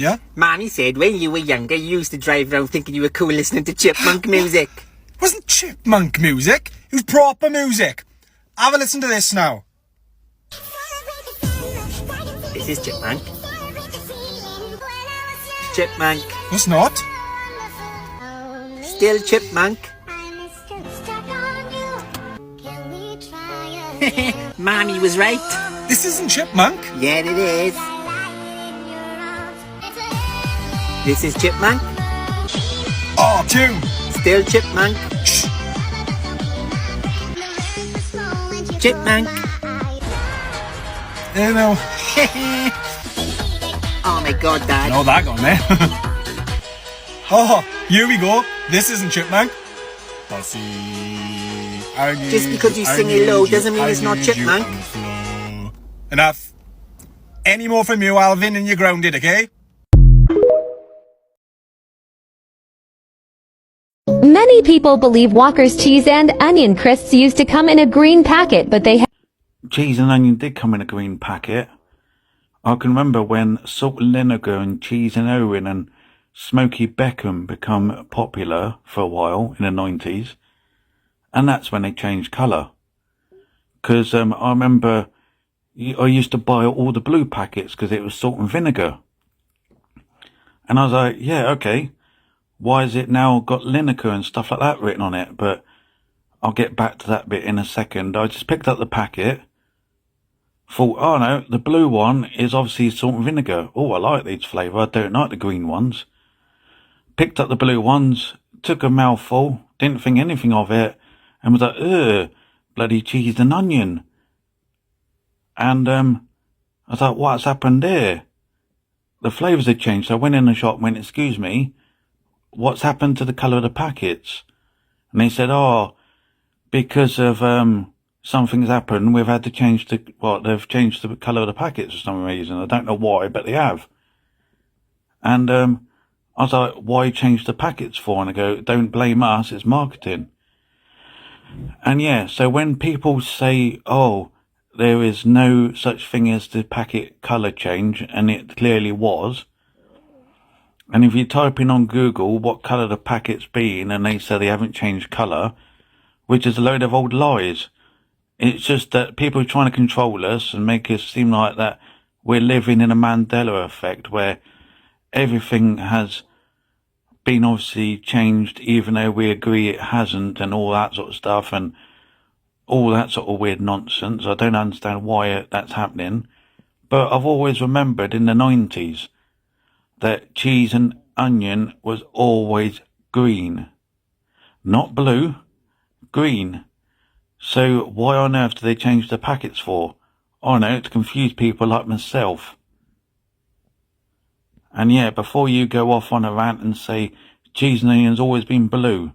Yeah? Mommy said when you were younger, you used to drive around thinking you were cool listening to chipmunk music. It wasn't chipmunk music. It was proper music. Have a listen to this now. This is chipmunk. Chipmunk. No, it's not. Still chipmunk. Mommy was right. This isn't chipmunk. Yeah, it is. This is chipmunk. Oh, tune. Still chipmunk. Shh. Chipmunk. You know. Oh my god, Dad. No, that gone there. Oh, here we go. This isn't chipmunk. Just because you sing it low doesn't mean it's not chipmunk. Enough. Any more from you, Alvin, and you're grounded, okay? Many people believe Walker's cheese and onion crisps used to come in a green packet, but they Cheese and onion did come in a green packet. I can remember when salt and vinegar and cheese and Owen and Smokey Beckham become popular for a while in the 90s. And that's when they changed colour. Because I remember I used to buy all the blue packets because it was salt and vinegar. And I was like, yeah, okay. Why is it now got vinegar and stuff like that written on it? But I'll get back to that bit in a second. I just picked up the packet. Thought, oh no, the blue one is obviously salt and vinegar. Oh, I like these flavour. I don't like the green ones. Picked up the blue ones, took a mouthful, didn't think anything of it, and was like, ugh, bloody cheese and onion. And I was like, what's happened there? The flavours had changed. So I went in the shop and went, excuse me, what's happened to the colour of the packets? And they said, oh, because of something's happened, we've had to change they've changed the colour of the packets for some reason. I don't know why, but they have. And I was like, why change the packets for? And I go, don't blame us, it's marketing. And yeah, so when people say, oh, there is no such thing as the packet colour change, and it clearly was. And if you type in on Google what colour the packet's been, and they say they haven't changed colour, which is a load of old lies. It's just that people are trying to control us and make us seem like that we're living in a Mandela effect where everything has been obviously changed even though we agree it hasn't, and all that sort of stuff and all that sort of weird nonsense. I don't understand why that's happening. But I've always remembered in the 90s that cheese and onion was always green. Not blue, green. So why on earth do they change the packets for? I know, to confuse people like myself. And yeah, before you go off on a rant and say cheese and onion's always been blue,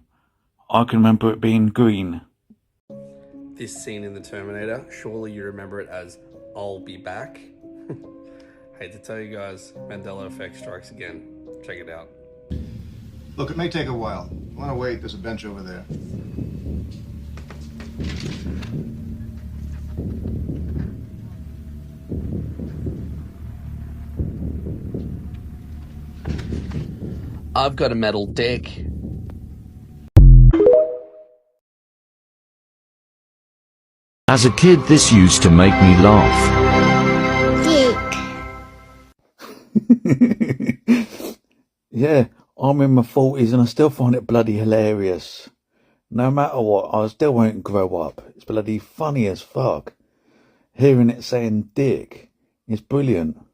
I can remember it being green. This scene in The Terminator, surely you remember it as I'll be back. Hate to tell you guys, Mandela effect strikes again. Check it out. Look, it may take a while. If you want to wait, there's a bench over there. I've got a metal dick. As a kid, this used to make me laugh. Yeah, I'm in my 40s and I still find it bloody hilarious. No matter what, I still won't grow up. It's bloody funny as fuck. Hearing it saying dick is brilliant.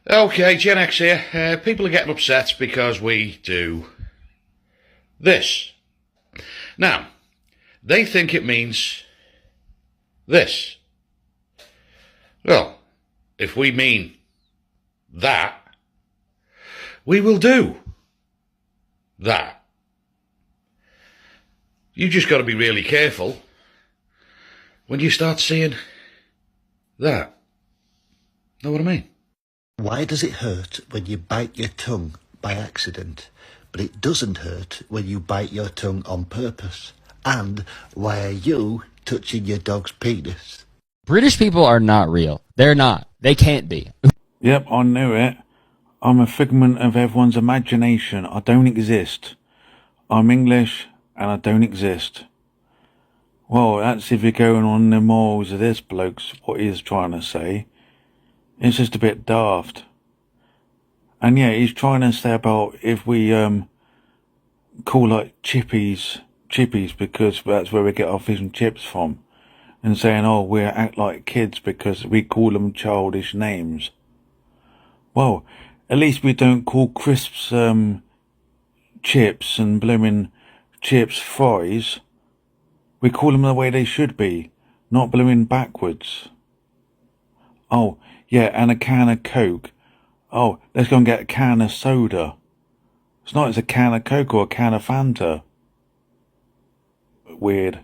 Okay, Gen X here. People are getting upset because we do this. Now, they think it means this. Well, if we mean that, we will do that. You just got to be really careful when you start seeing that. Know what I mean? Why does it hurt when you bite your tongue by accident, but it doesn't hurt when you bite your tongue on purpose? And why are you touching your dog's penis? British people are not real. They're not. They can't be. Yep, I knew it. I'm a figment of everyone's imagination. I don't exist. I'm English and I don't exist. Well, that's if you're going on the morals of this bloke's what he's trying to say. It's just a bit daft. And yeah, he's trying to say about if we call like chippies because that's where we get our fish and chips from. And saying, oh, we act like kids because we call them childish names. Well, at least we don't call crisps chips and blooming chips fries. We call them the way they should be, not blooming backwards. Oh, yeah, and a can of Coke. Oh, let's go and get a can of soda. It's not, it's a can of Coke or a can of Fanta. Weird.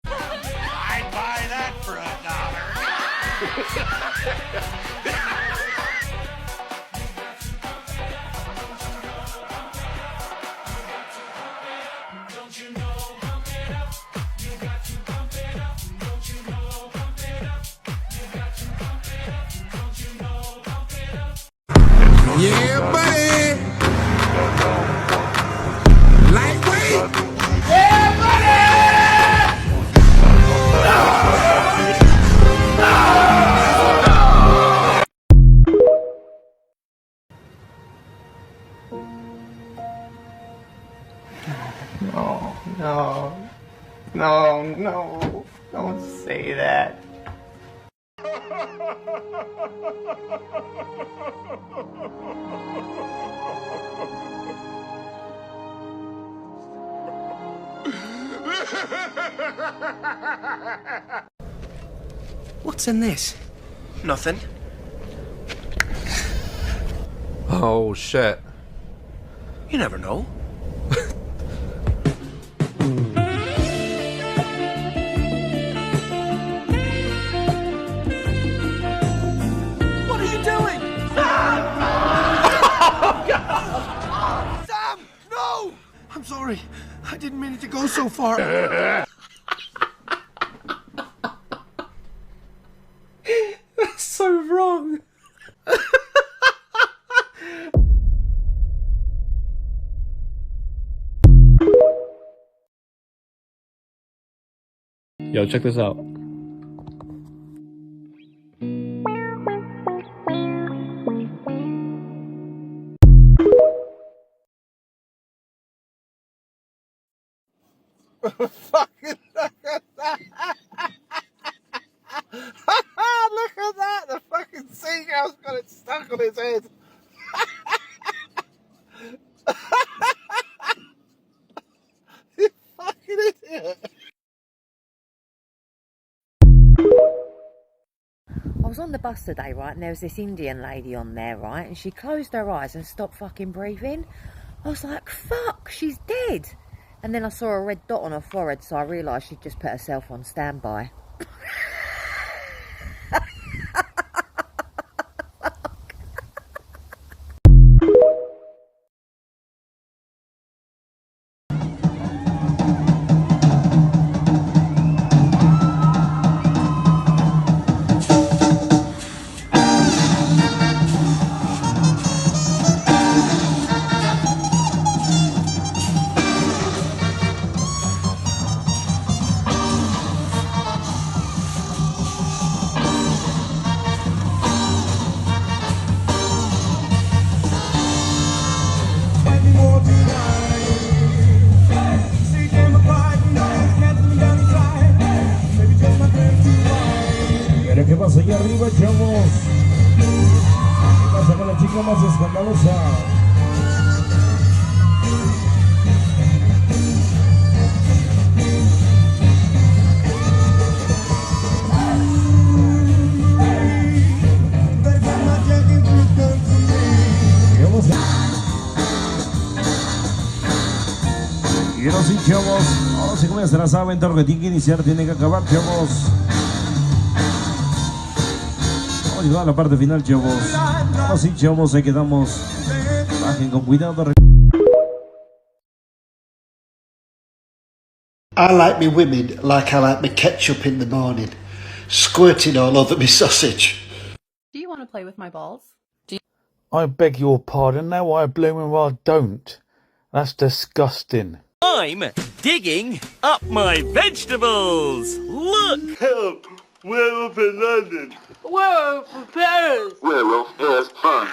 I'd buy that for Yeah, buddy. Lightweight. No, don't say that. What's in this? Nothing. Oh shit. You never know. What are you doing? Sam! Sam! No! I'm sorry. I didn't mean it to go so far. That's so wrong. Yo, check this out. Fucking look at that! Look at that! The fucking seagull's got it stuck on his head. You fucking idiot! I was on the bus today, right, and there was this Indian lady on there, right, and she closed her eyes and stopped fucking breathing. I was like, fuck, she's dead. And then I saw a red dot on her forehead, so I realised she'd just put herself on standby. Pero ¿qué pasa allá arriba, chavos? ¿Qué pasa con la chica más escandalosa? Y ahora sí, chavos, ahora sí como ya se la saben, todo lo que tiene que iniciar tiene que acabar, chavos. Vamos a llegar a la parte final, chavos. Ahora sí, chavos, ahí quedamos. Bajen con cuidado. I like me women like I like me ketchup in the morning, squirting all over me sausage. Do you want to play with my balls? I beg your pardon, no I blooming well don't. That's disgusting. I'm digging up my vegetables. Look! Help! Werewolf in London. Werewolf in Paris. Werewolf has fun.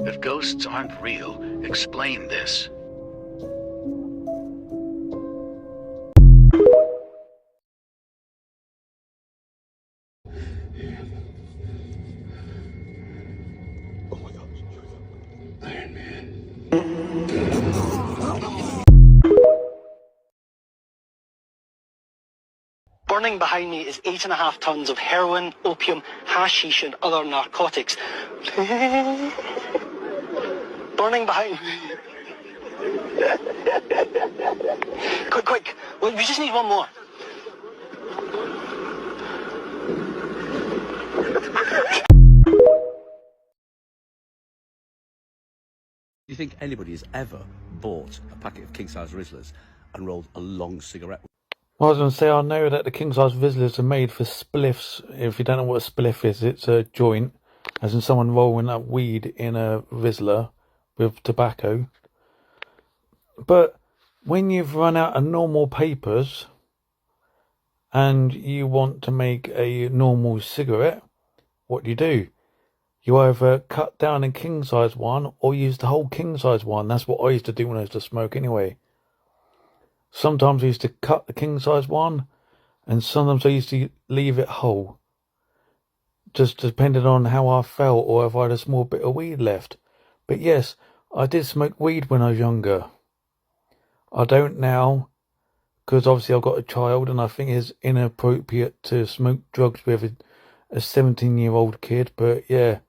If ghosts aren't real, explain this. Burning behind me is 8.5 tons of heroin, opium, hashish and other narcotics. Burning behind me. Quick. We just need one more. Do you think anybody has ever bought a packet of king-size Rizzlers and rolled a long cigarette? I was going to say, I know that the king-size Rizzlers are made for spliffs. If you don't know what a spliff is, it's a joint, as in someone rolling up weed in a Rizzler with tobacco. But when you've run out of normal papers and you want to make a normal cigarette, what do? You either cut down a king-size one or use the whole king-size one. That's what I used to do when I used to smoke anyway. Sometimes I used to cut the king-size one, and sometimes I used to leave it whole. Just depending on how I felt or if I had a small bit of weed left. But yes, I did smoke weed when I was younger. I don't now, because obviously I've got a child and I think it's inappropriate to smoke drugs with a 17-year-old kid. But yeah,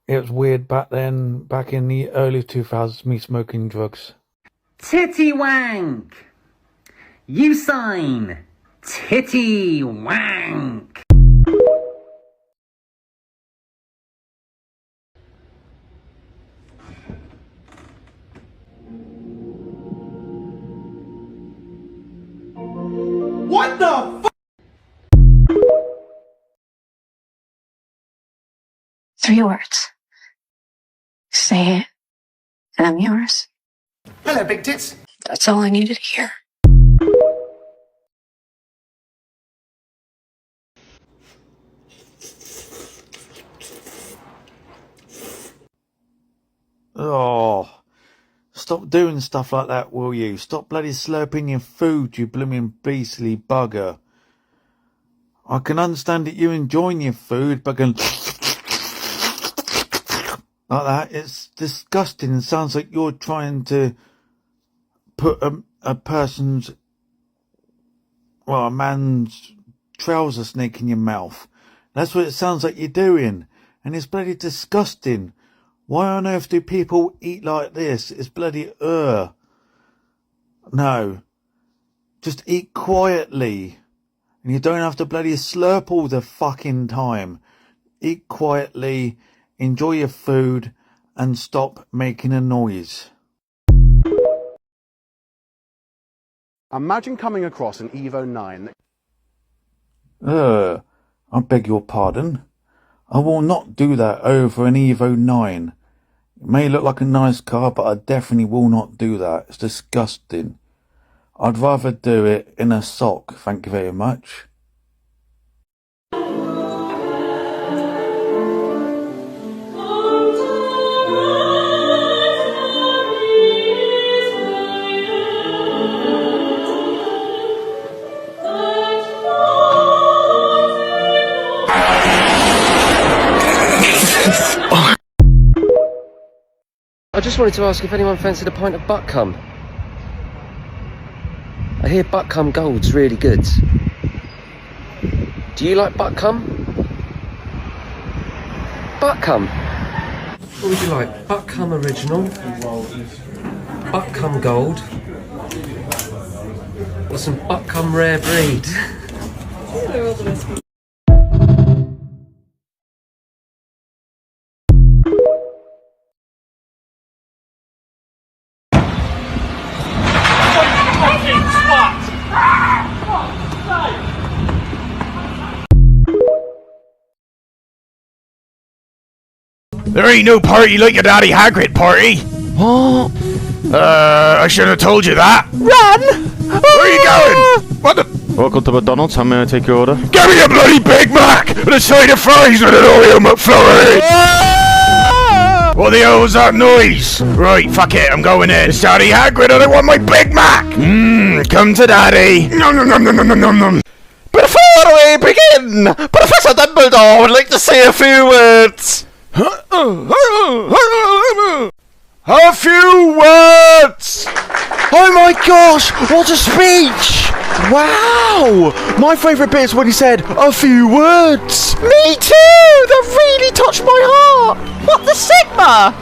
it was weird back then, back in the early 2000s, me smoking drugs. Titty wank! You sign! Titty wank! What the fuck? 3 words. Say it, and I'm yours. Hello, big tits. That's all I needed to hear. Oh, stop doing stuff like that, will you? Stop bloody slurping your food, you blooming beastly bugger. I can understand that you're enjoying your food, but going like that, it's disgusting. It sounds like you're trying to put a person's, well, a man's trouser snake in your mouth. That's what it sounds like you're doing. And it's bloody disgusting. Why on earth do people eat like this? It's bloody No. Just eat quietly. And you don't have to bloody slurp all the fucking time. Eat quietly, enjoy your food, and stop making a noise. Imagine coming across an Evo 9. I beg your pardon. I will not do that over an Evo 9. It may look like a nice car, but I definitely will not do that. It's disgusting. I'd rather do it in a sock, thank you very much. I just wanted to ask if anyone fancied a pint of buttcum. I hear buttcum gold's really good. Do you like buttcum? Buttcum? What would you like? Buttcum original? Buttcum gold? Or some buttcum rare breed? There ain't no party like your daddy Hagrid party. What? I shouldn't have told you that. Run! Where are you going? What the? Welcome to McDonald's. How may I take your order? Give me a bloody Big Mac and a side of fries with an Oreo McFlurry. What the hell was that noise? Right, fuck it, I'm going in. It's Daddy Hagrid and I want my Big Mac. Come to Daddy. Nom nom nom nom nom nom nom. Before we begin, Professor Dumbledore would like to say a few words. A few words. Oh my gosh, what a speech! Wow! My favourite bit is when he said, a few words! Me too! That really touched my heart! What the Sigma?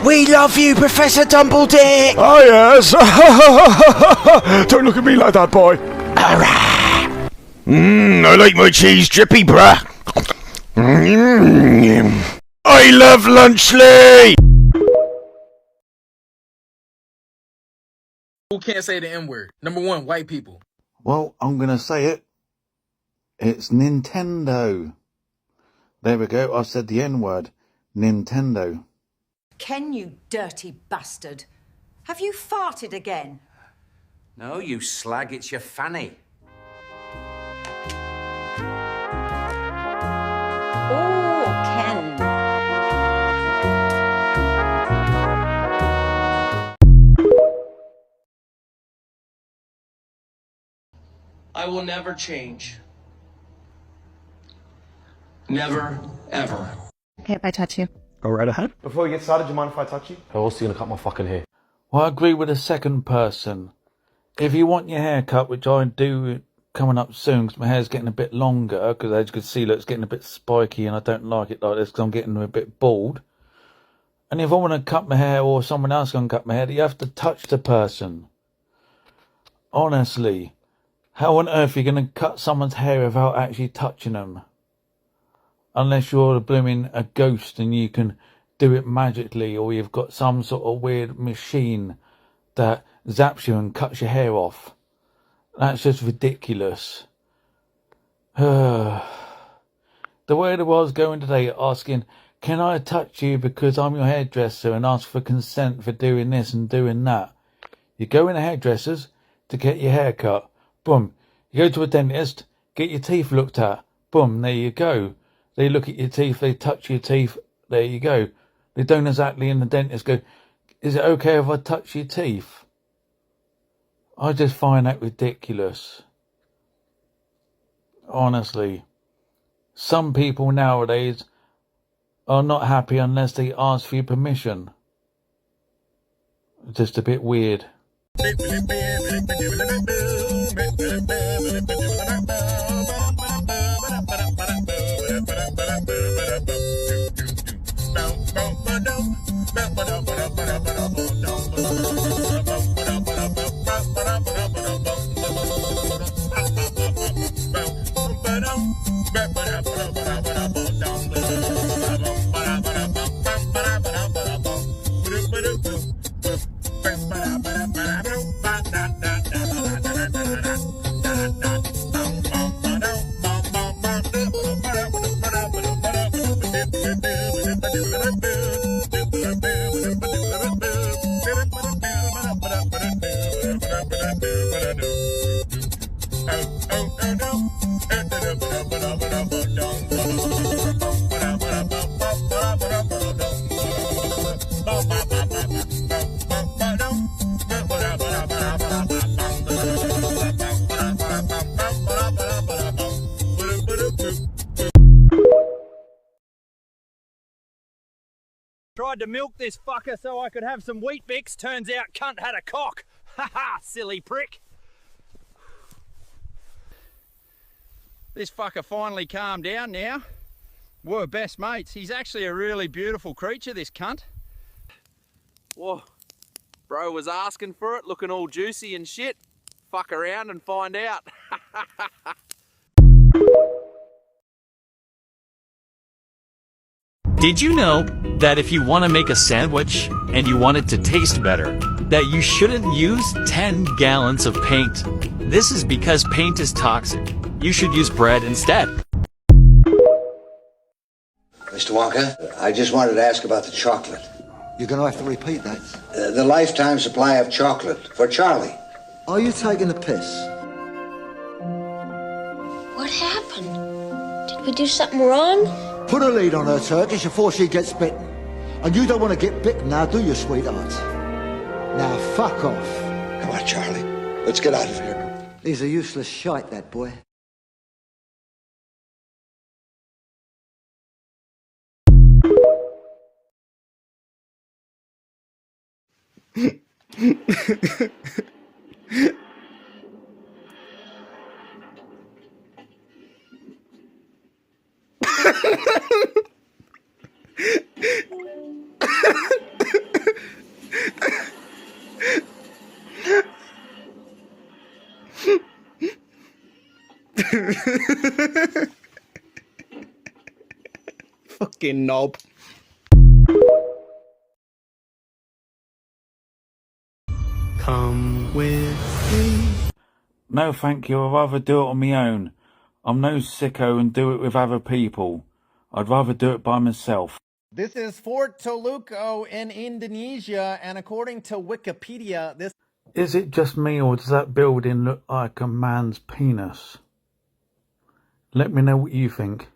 We love you, Professor Dumbledore! Oh yes! Don't look at me like that, boy. I like my cheese drippy, bruh. I love Lunchley! Who can't say the N-word? Number one, white people. Well, I'm going to say it. It's Nintendo. There we go. I said the N-word. Nintendo. Ken, you dirty bastard. Have you farted again? No, you slag, it's your fanny. Oh, Ken. I will never change. Never, ever. Okay, if I touch you. Go right ahead. Before we get started, do you mind if I touch you? How else are you gonna cut my fucking hair? Well, I agree with the second person. If you want your hair cut, which I do coming up soon, because my hair's getting a bit longer, because as you can see, look, it's getting a bit spiky, and I don't like it like this, because I'm getting a bit bald. And if I want to cut my hair, or someone else can cut my hair, you have to touch the person. Honestly. How on earth are you going to cut someone's hair without actually touching them? Unless you're blooming a ghost and you can do it magically, or you've got some sort of weird machine that zaps you and cuts your hair off. That's just ridiculous. The way I was going today asking, can I touch you because I'm your hairdresser, and ask for consent for doing this and doing that? You go in a hairdresser's to get your hair cut. Boom. You go to a dentist, get your teeth looked at. Boom, there you go. They look at your teeth, they touch your teeth, there you go. They don't exactly in the dentist go, is it okay if I touch your teeth? I just find that ridiculous. Honestly. Some people nowadays are not happy unless they ask for your permission. Just a bit weird. Tried to milk this fucker so I could have some wheat bix. Turns out cunt had a cock. Ha ha, silly prick. This fucker finally calmed down now. We're best mates. He's actually a really beautiful creature, this cunt. Whoa, bro was asking for it, looking all juicy and shit. Fuck around and find out. Did you know that if you want to make a sandwich and you want it to taste better, that you shouldn't use 10 gallons of paint? This is because paint is toxic. You should use bread instead. Mr. Wonka, I just wanted to ask about the chocolate. You're going to have to repeat that. The lifetime supply of chocolate for Charlie. Are you taking the piss? What happened? Did we do something wrong? Put a lead on her, Turkish, before she gets bitten. And you don't want to get bitten now, do you, sweetheart? Now, fuck off. Come on, Charlie. Let's get out of here. He's a useless shite, that boy. Fucking knob. Come with me. No, thank you. I'd rather do it on my own. I'm no sicko and do it with other people. I'd rather do it by myself. This is Fort Toluco in Indonesia, and according to Wikipedia, this... Is it just me, or does that building look like a man's penis? Let me know what you think.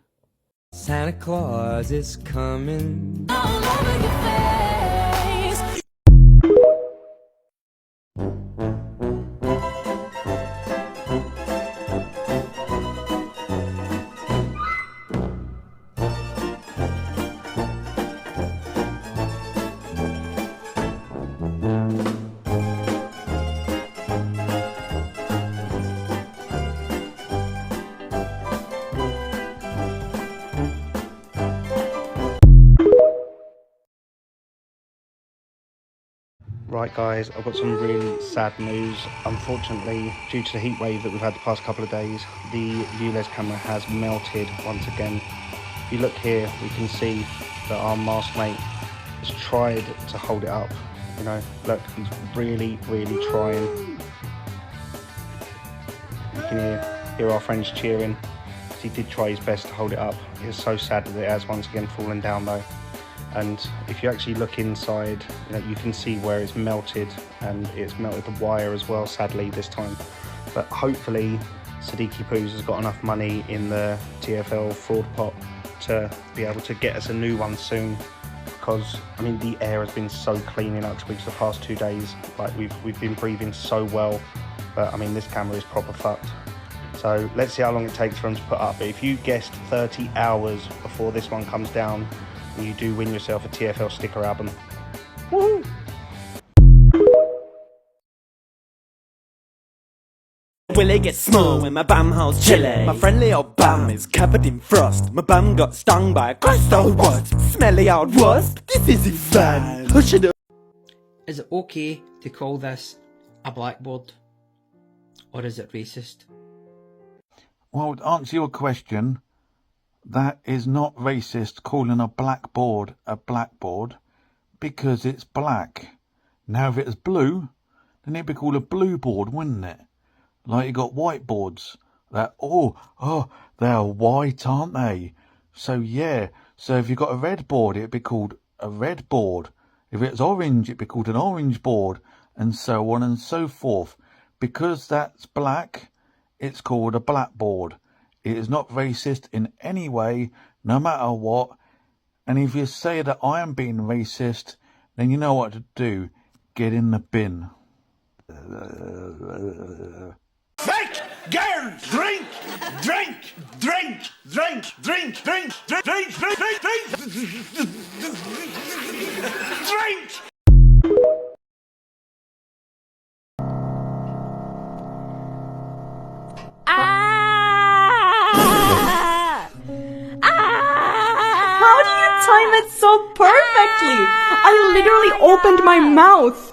Santa Claus is coming. Right guys, I've got some really sad news. Unfortunately, due to the heat wave that we've had the past couple of days, the ULEZ camera has melted once again. If you look here, we can see that our mast mate has tried to hold it up. You know, look, he's really trying. You can hear our friends cheering. He did try his best to hold it up. It's so sad that it has once again fallen down though. And if you actually look inside, you know, you can see where it's melted, and it's melted the wire as well, sadly, this time. But hopefully, Siddiqui Poos has got enough money in the TFL fraud pot to be able to get us a new one soon. Because, I mean, the air has been so clean in Uxbridge the past 2 days. Like, we've been breathing so well. But, I mean, this camera is proper fucked. So, let's see how long it takes for them to put up. But if you guessed 30 hours before this one comes down, you do win yourself a TFL sticker album. Woohoo! Will it get small when my bum hole's chilly? My friendly old bum is covered in frost. My bum got stung by a gross old wasp. Smelly old wasp, this isn't fun. Push it up. Is it okay to call this a blackboard? Or is it racist? Well, to answer your question, that is not racist calling a blackboard because it's black. Now if it was blue, then it'd be called a blue board, wouldn't it? Like you got whiteboards that, they're white, aren't they? So yeah, so if you got a red board, it'd be called a red board. If it's orange, it'd be called an orange board, and so on and so forth. Because that's black, it's called a blackboard. It is not racist in any way, no matter what. And if you say that I am being racist, then you know what to do. Get in the bin. Fake girls, drink, drink, drink, drink, drink, drink, drink, drink, drink, drink, drink. How do you time it so perfectly? I literally opened my mouth.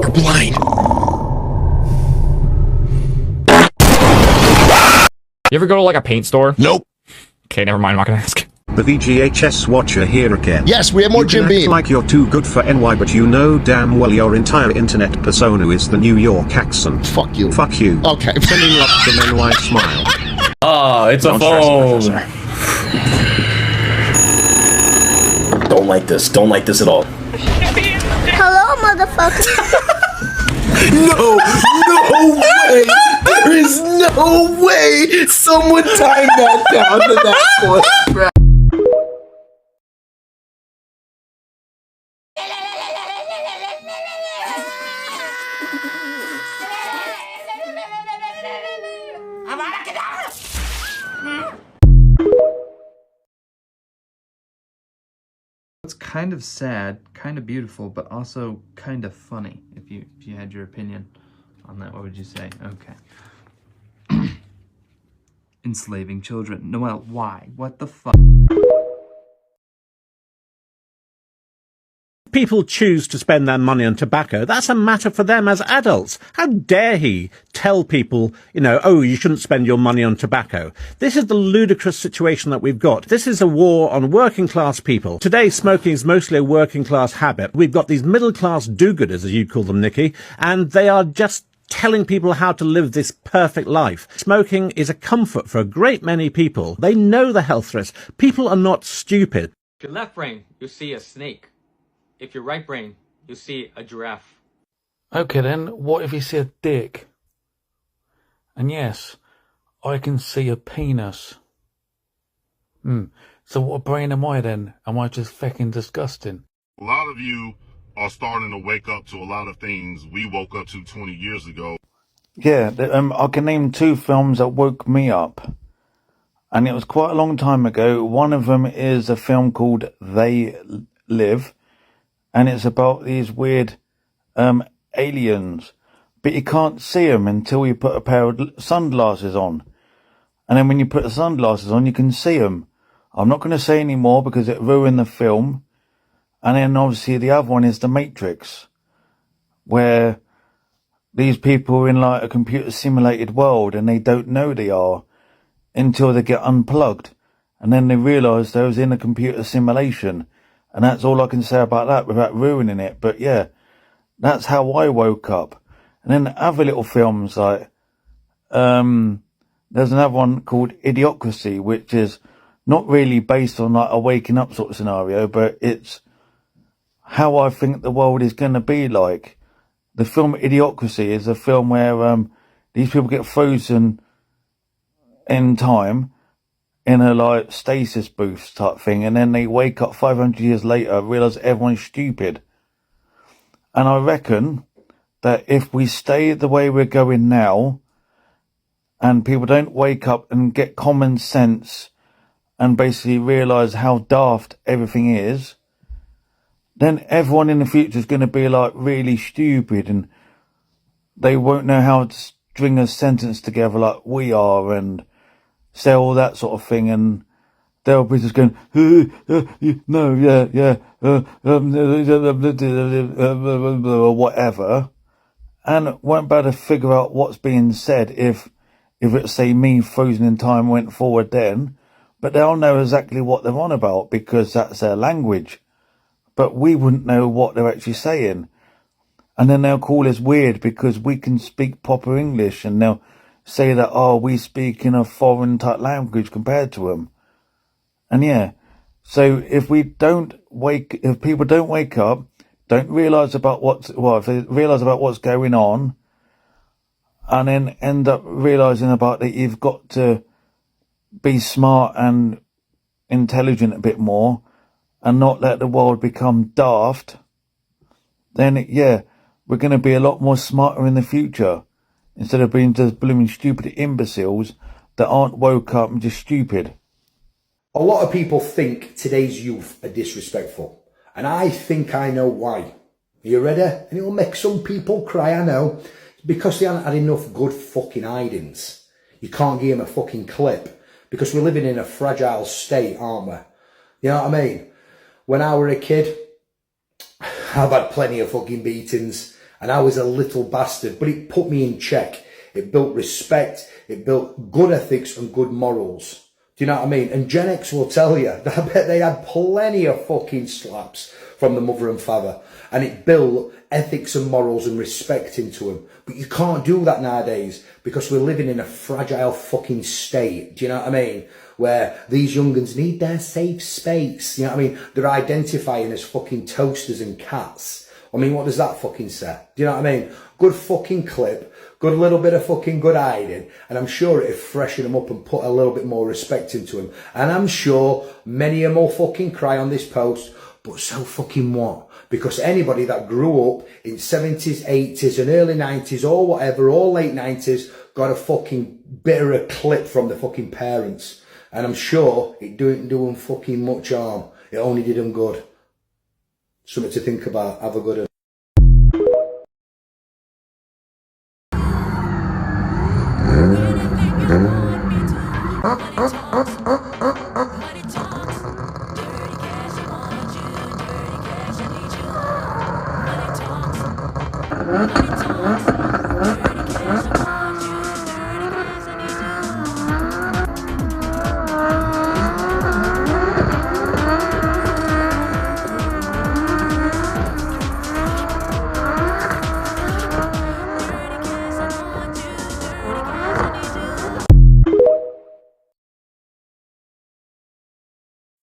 You're blind. You ever go to like a paint store? Nope. Okay, never mind, I'm not gonna ask. The VGHS watcher here again. Yes, we're more You Jim can act Beam. like you're too good for NY, but you know damn well your entire internet persona is the New York accent. Fuck you. Fuck you. Okay. Sending love from NY Smile. Ah, it's a phone. Don't like this. Don't like this at all. Hello, motherfucker. No way! There is no way someone timed that down to that point. It's kind of sad, kind of beautiful, but also kind of funny. If you had your opinion on that, what would you say? Okay. Enslaving children. Noel, why? What the fuck? People choose to spend their money on tobacco. That's a matter for them as adults. How dare he tell people, oh, you shouldn't spend your money on tobacco. This is the ludicrous situation that we've got. This is a war on working class people. Today, smoking is mostly a working class habit. We've got these middle class do-gooders, as you call them, Nikki, and they are just telling people how to live this perfect life. Smoking is a comfort for a great many people. They know the health risks. People are not stupid. If your left brain, you'll see a snake. If your right brain, you'll see a giraffe. Okay then, what if you see a dick? And yes, I can see a penis. So what brain am I then? Am I just fucking disgusting? A lot of you are starting to wake up to a lot of things we woke up to 20 years ago. Yeah, I can name 2 films that woke me up. And it was quite a long time ago. One of them is a film called They Live. And it's about these weird aliens. But you can't see them until you put a pair of sunglasses on. And then when you put the sunglasses on, you can see them. I'm not going to say any more because it ruined the film. And then obviously the other one is The Matrix, where these people are in like a computer simulated world and they don't know they are until they get unplugged. And then they realise they was in a computer simulation. And that's all I can say about that without ruining it. But yeah, that's how I woke up. And then other little films like, there's another one called Idiocracy, which is not really based on like a waking up sort of scenario, but it's how I think the world is going to be like. The film Idiocracy is a film where these people get frozen in time in a like stasis booth type thing, and then they wake up 500 years later, realise everyone's stupid. And I reckon that if we stay the way we're going now, and people don't wake up and get common sense and basically realise how daft everything is, then everyone in the future is going to be like really stupid, and they won't know how to string a sentence together like we are and say all that sort of thing, and they'll be just going, no, yeah, or whatever, and won't be able to figure out what's being said if it's, say, me frozen in time went forward then, but they'll know exactly what they're on about because that's their language. But we wouldn't know what they're actually saying. And then they'll call us weird because we can speak proper English, and they'll say that, oh, we speak in a foreign type language compared to them. And yeah, so if people don't wake up, don't realise about if they realise about what's going on, and then end up realising about that you've got to be smart and intelligent a bit more, and not let the world become daft, then yeah, we're going to be a lot more smarter in the future. Instead of being just blooming stupid imbeciles that aren't woke up and just stupid. A lot of people think today's youth are disrespectful. And I think I know why. Are you ready? And it'll make some people cry, I know. Because they haven't had enough good fucking hidings. You can't give them a fucking clip. Because we're living in a fragile state, aren't we? You know what I mean? When I were a kid, I've had plenty of fucking beatings. And I was a little bastard, but it put me in check. It built respect. It built good ethics and good morals Do you know what I mean? And Gen X will tell you, I bet they had plenty of fucking slaps from the mother and father. And it built ethics and morals and respect into them. But you can't do that nowadays because we're living in a fragile fucking state. Do you know what I mean? Where these young'uns need their safe space. You know what I mean? They're identifying as fucking toasters and cats. I mean, what does that fucking say? Do you know what I mean? Good fucking clip. Good little bit of fucking good hiding. And I'm sure it'll freshen them up and put a little bit more respect into them. And I'm sure many of them will fucking cry on this post. But so fucking what? Because anybody that grew up in 70s, 80s and early 90s or whatever, or late 90s, got a fucking bit of a clip from the fucking parents. And I'm sure it didn't do them fucking much harm. It only did them good. Something to think about. Have a good one.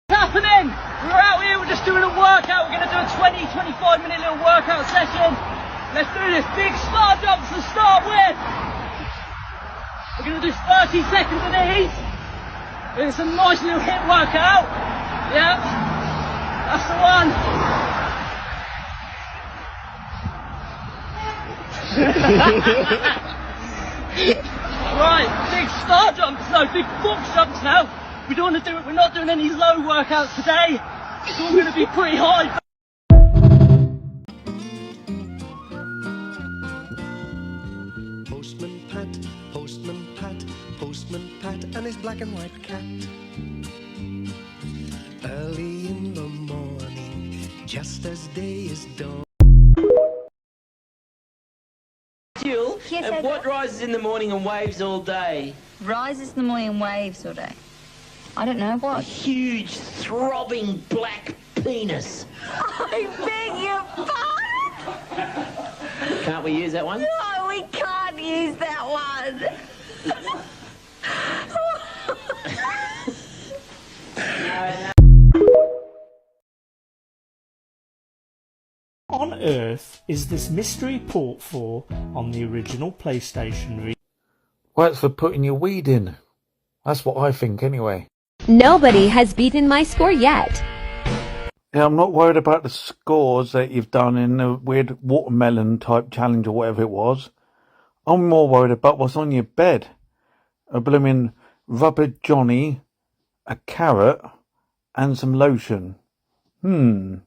Happening! We're out here, we're just doing a workout. We're going to do a 20-25 minute little workout session. Let's do this. Big star jumps to start with. We're going to do 30 seconds of these. It's a nice little hit workout. Yep, that's the one. Right, big star jumps, no, big box jumps now. We don't want to do it, we're not doing any low workouts today. It's all going to be pretty high. Postman Pat and his black and white cat. Early in the morning, just as day is dawn. Jill, Yes, and I what rises in the morning and waves all day? rises in the morning and waves all day. I don't know A what. huge, throbbing black penis. I beg your pardon? Can't we use that one? No, we can't use that one. On Earth is this mystery port for on the original PlayStation? Well, it's for putting your weed in. That's what I think anyway. Nobody has beaten my score yet. Yeah, I'm not worried about the scores that you've done in the weird watermelon type challenge or whatever it was. I'm more worried about what's on your bed. A blooming rubber Johnny, a carrot, and some lotion. And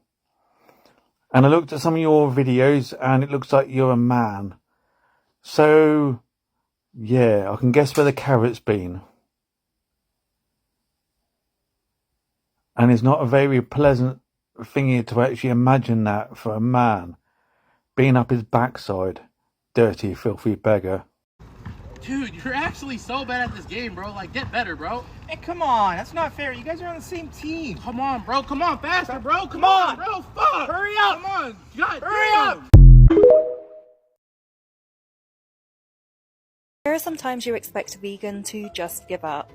I looked at some of your videos and it looks like you're a man. So, yeah, I can guess where the carrot's been. And it's not a very pleasant thing to actually imagine that for a man. Being up his backside. Dirty, filthy beggar. Dude, you're actually so bad at this game, bro. Like, get better, bro. Hey, come on. That's not fair. You guys are on the same team. Come on, bro. Come on, faster, bro. Come on, bro. Fuck. Hurry up. Come on. God, Hurry damn. up. There are sometimes you expect a vegan to just give up.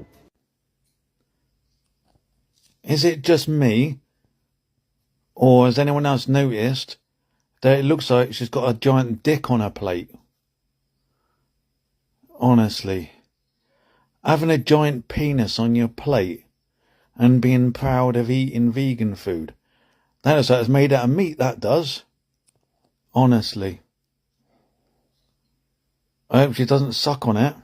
Is it just me? Or has anyone else noticed that it looks like she's got a giant dick on her plate? Honestly. Having a giant penis on your plate and being proud of eating vegan food. That looks like it's made out of meat, that does. Honestly. I hope she doesn't suck on it.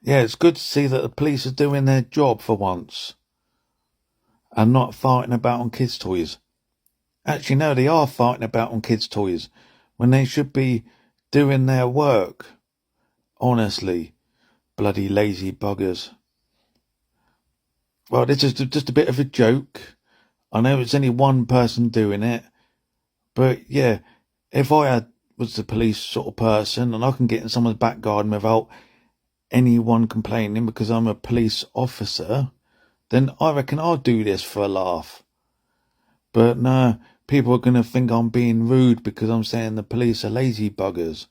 Yeah, it's good to see that the police are doing their job for once. And not farting about on kids' toys. Actually, no, they are farting about on kids' toys when they should be doing their work. Honestly, bloody lazy buggers. Well, this is just a bit of a joke. I know it's only one person doing it. But yeah, If I was the police sort of person and I can get in someone's back garden without anyone complaining because I'm a police officer, then I reckon I'll do this for a laugh. But no, people are going to think I'm being rude because I'm saying the police are lazy buggers.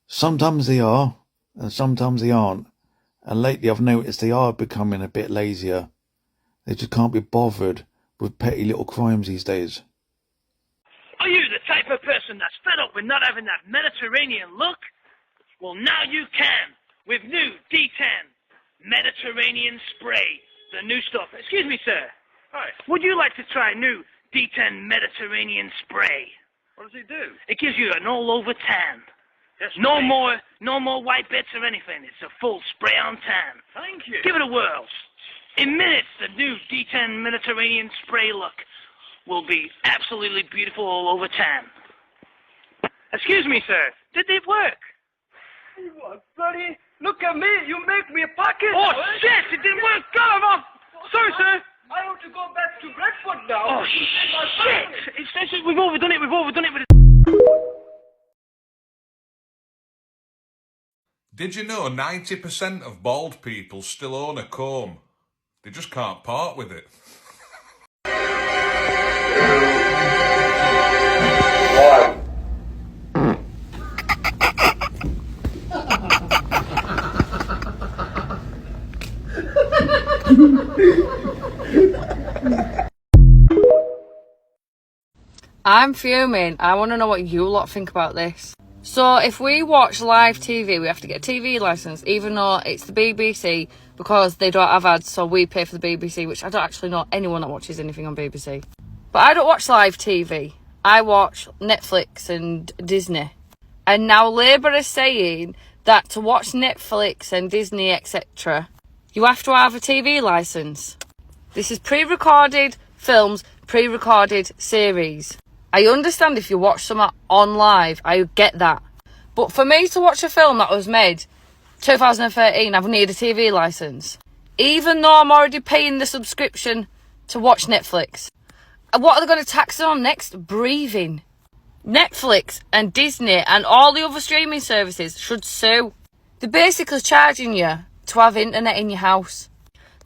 Sometimes they are, and sometimes they aren't. And lately I've noticed they are becoming a bit lazier. They just can't be bothered with petty little crimes these days. Are you the type of person that's fed up with not having that Mediterranean look? Well, now you can, with new D10 Mediterranean Spray, the new stuff. Excuse me, sir. Hi. Would you like to try new D10 Mediterranean Spray? What does it do? It gives you an all-over tan. Yes, no more white bits or anything. It's a full spray-on tan. Thank you. Give it a whirl. In minutes, the new D10 Mediterranean Spray look will be absolutely beautiful all over tan. Excuse me, sir. Did it work? What, buddy? Look at me. You make me a pocket. Oh, shit! It didn't work. God, I'm off. Sorry, sir. I have to go back to Bradford now. Oh, shit! We've overdone it. We've overdone it with Did you know 90% of bald people still own a comb? They just can't part with it. I'm fuming. I want to know what you lot think about this. So if we watch live TV, we have to get a TV licence, even though it's the BBC, because they don't have ads, so we pay for the BBC, which I don't actually know anyone that watches anything on BBC. But I don't watch live TV. I watch Netflix and Disney. And now Labour is saying that to watch Netflix and Disney, etc., you have to have a TV licence. This is pre-recorded films, pre-recorded series. I understand if you watch some on live, I get that. But for me to watch a film that was made 2013, I need a TV licence. Even though I'm already paying the subscription to watch Netflix. What are they going to tax it on next? Breathing. Netflix and Disney and all the other streaming services should sue. They're basically charging you to have internet in your house.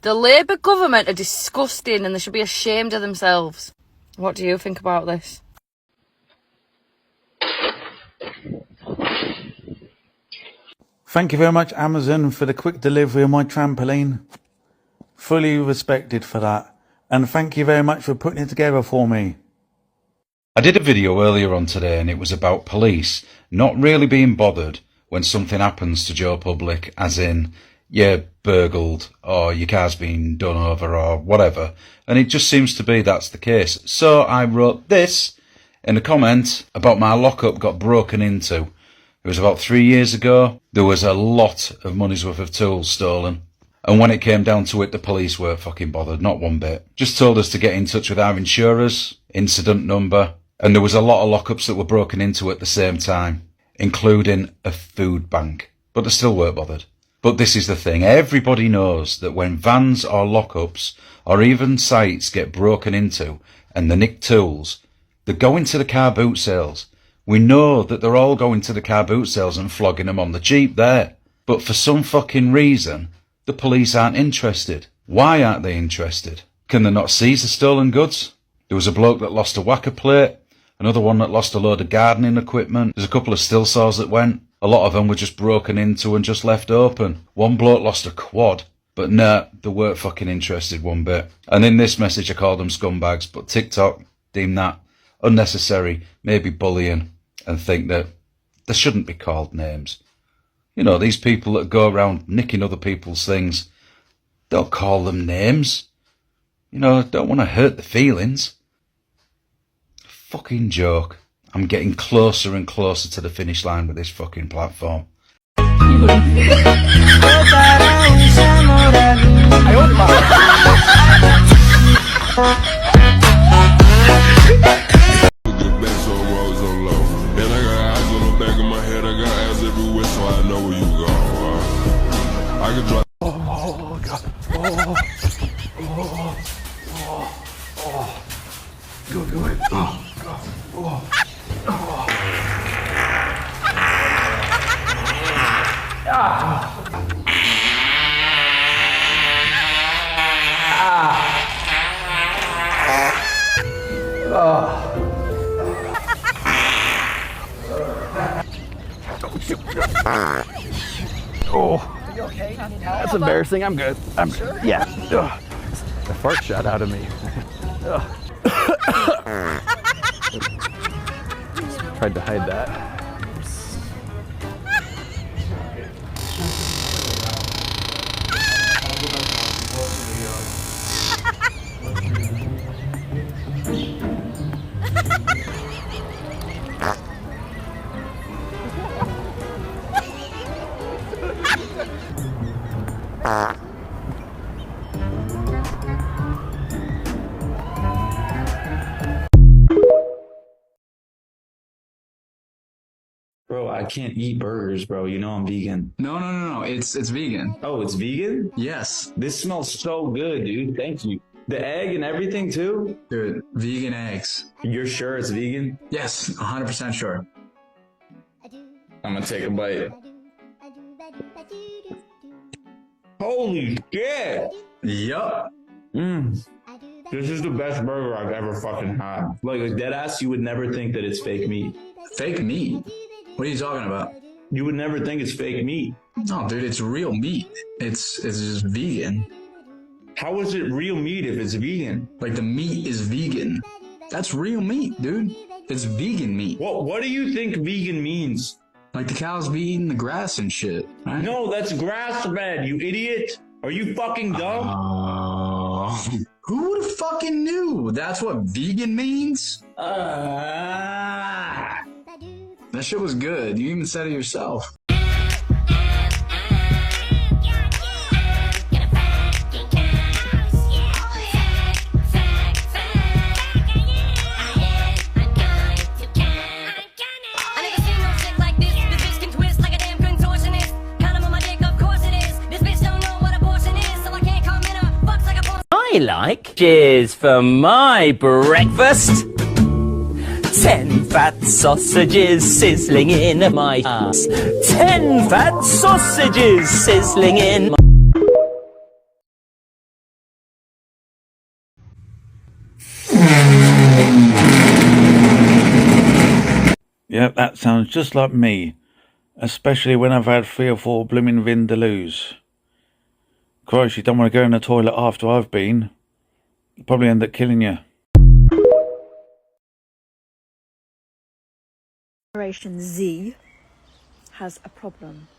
The Labour government are disgusting and they should be ashamed of themselves. What do you think about this? Thank you very much, Amazon, for the quick delivery of my trampoline. Fully respected for that. And thank you very much for putting it together for me. I did a video earlier on today and it was about police not really being bothered when something happens to Joe Public, as in you're burgled or your car's been done over or whatever. And it just seems to be that's the case. So I wrote this in a comment about my lockup got broken into. It was about 3 years ago. There was a lot of money's worth of tools stolen. And when it came down to it, the police weren't fucking bothered, not one bit. Just told us to get in touch with our insurers, incident number, and there was a lot of lockups that were broken into at the same time, including a food bank. But they still weren't bothered. But this is the thing, everybody knows that when vans or lockups or even sites get broken into and they nick tools, they're going to the car boot sales. We know that they're all going to the car boot sales and flogging them on the cheap there. But for some fucking reason, the police aren't interested. Why aren't they interested? Can they not seize the stolen goods? There was a bloke that lost a whacker plate, another one that lost a load of gardening equipment. There's a couple of still saws that went. A lot of them were just broken into and just left open. One bloke lost a quad. But nah, they weren't fucking interested one bit. And in this message I called them scumbags, but TikTok deemed that unnecessary, maybe bullying, and think that they shouldn't be called names. You know, these people that go around nicking other people's things, don't call them names. You know, don't want to hurt the feelings. Fucking joke. I'm getting closer and closer to the finish line with this fucking platform. Oh, God. Oh. Go. Oh, God. Oh. Oh, are you okay? That's embarrassing. I'm good. I'm sure? Yeah. Ugh. The fart shot out of me. Tried to hide that. Bro, I can't eat burgers, bro. You know I'm vegan. No. It's vegan. Oh, it's vegan? Yes. This smells so good, dude. Thank you. The egg and everything too? Dude, vegan eggs. You're sure it's vegan? Yes, 100% sure. I'm gonna take a bite. Holy shit! Yup. This is the best burger I've ever fucking had. Like dead ass, you would never think that it's fake meat. Fake meat? What are you talking about? You would never think it's fake meat. No, dude, it's real meat. It's just vegan. How is it real meat if it's vegan? Like the meat is vegan. That's real meat, dude. It's vegan meat. What do you think vegan means? Like the cows be eating the grass and shit, right? No, that's grass fed, you idiot. Are you fucking dumb? Who would have fucking knew? That's what vegan means? That shit was good. You even said it yourself. I like. Cheers for my breakfast. 10 fat sausages sizzling in my ass. 10 fat sausages sizzling in my... Yep, that sounds just like me. Especially when I've had 3 or 4 blooming vindaloos. Christ, you don't want to go in the toilet after I've been. Probably end up killing you. Generation Z has a problem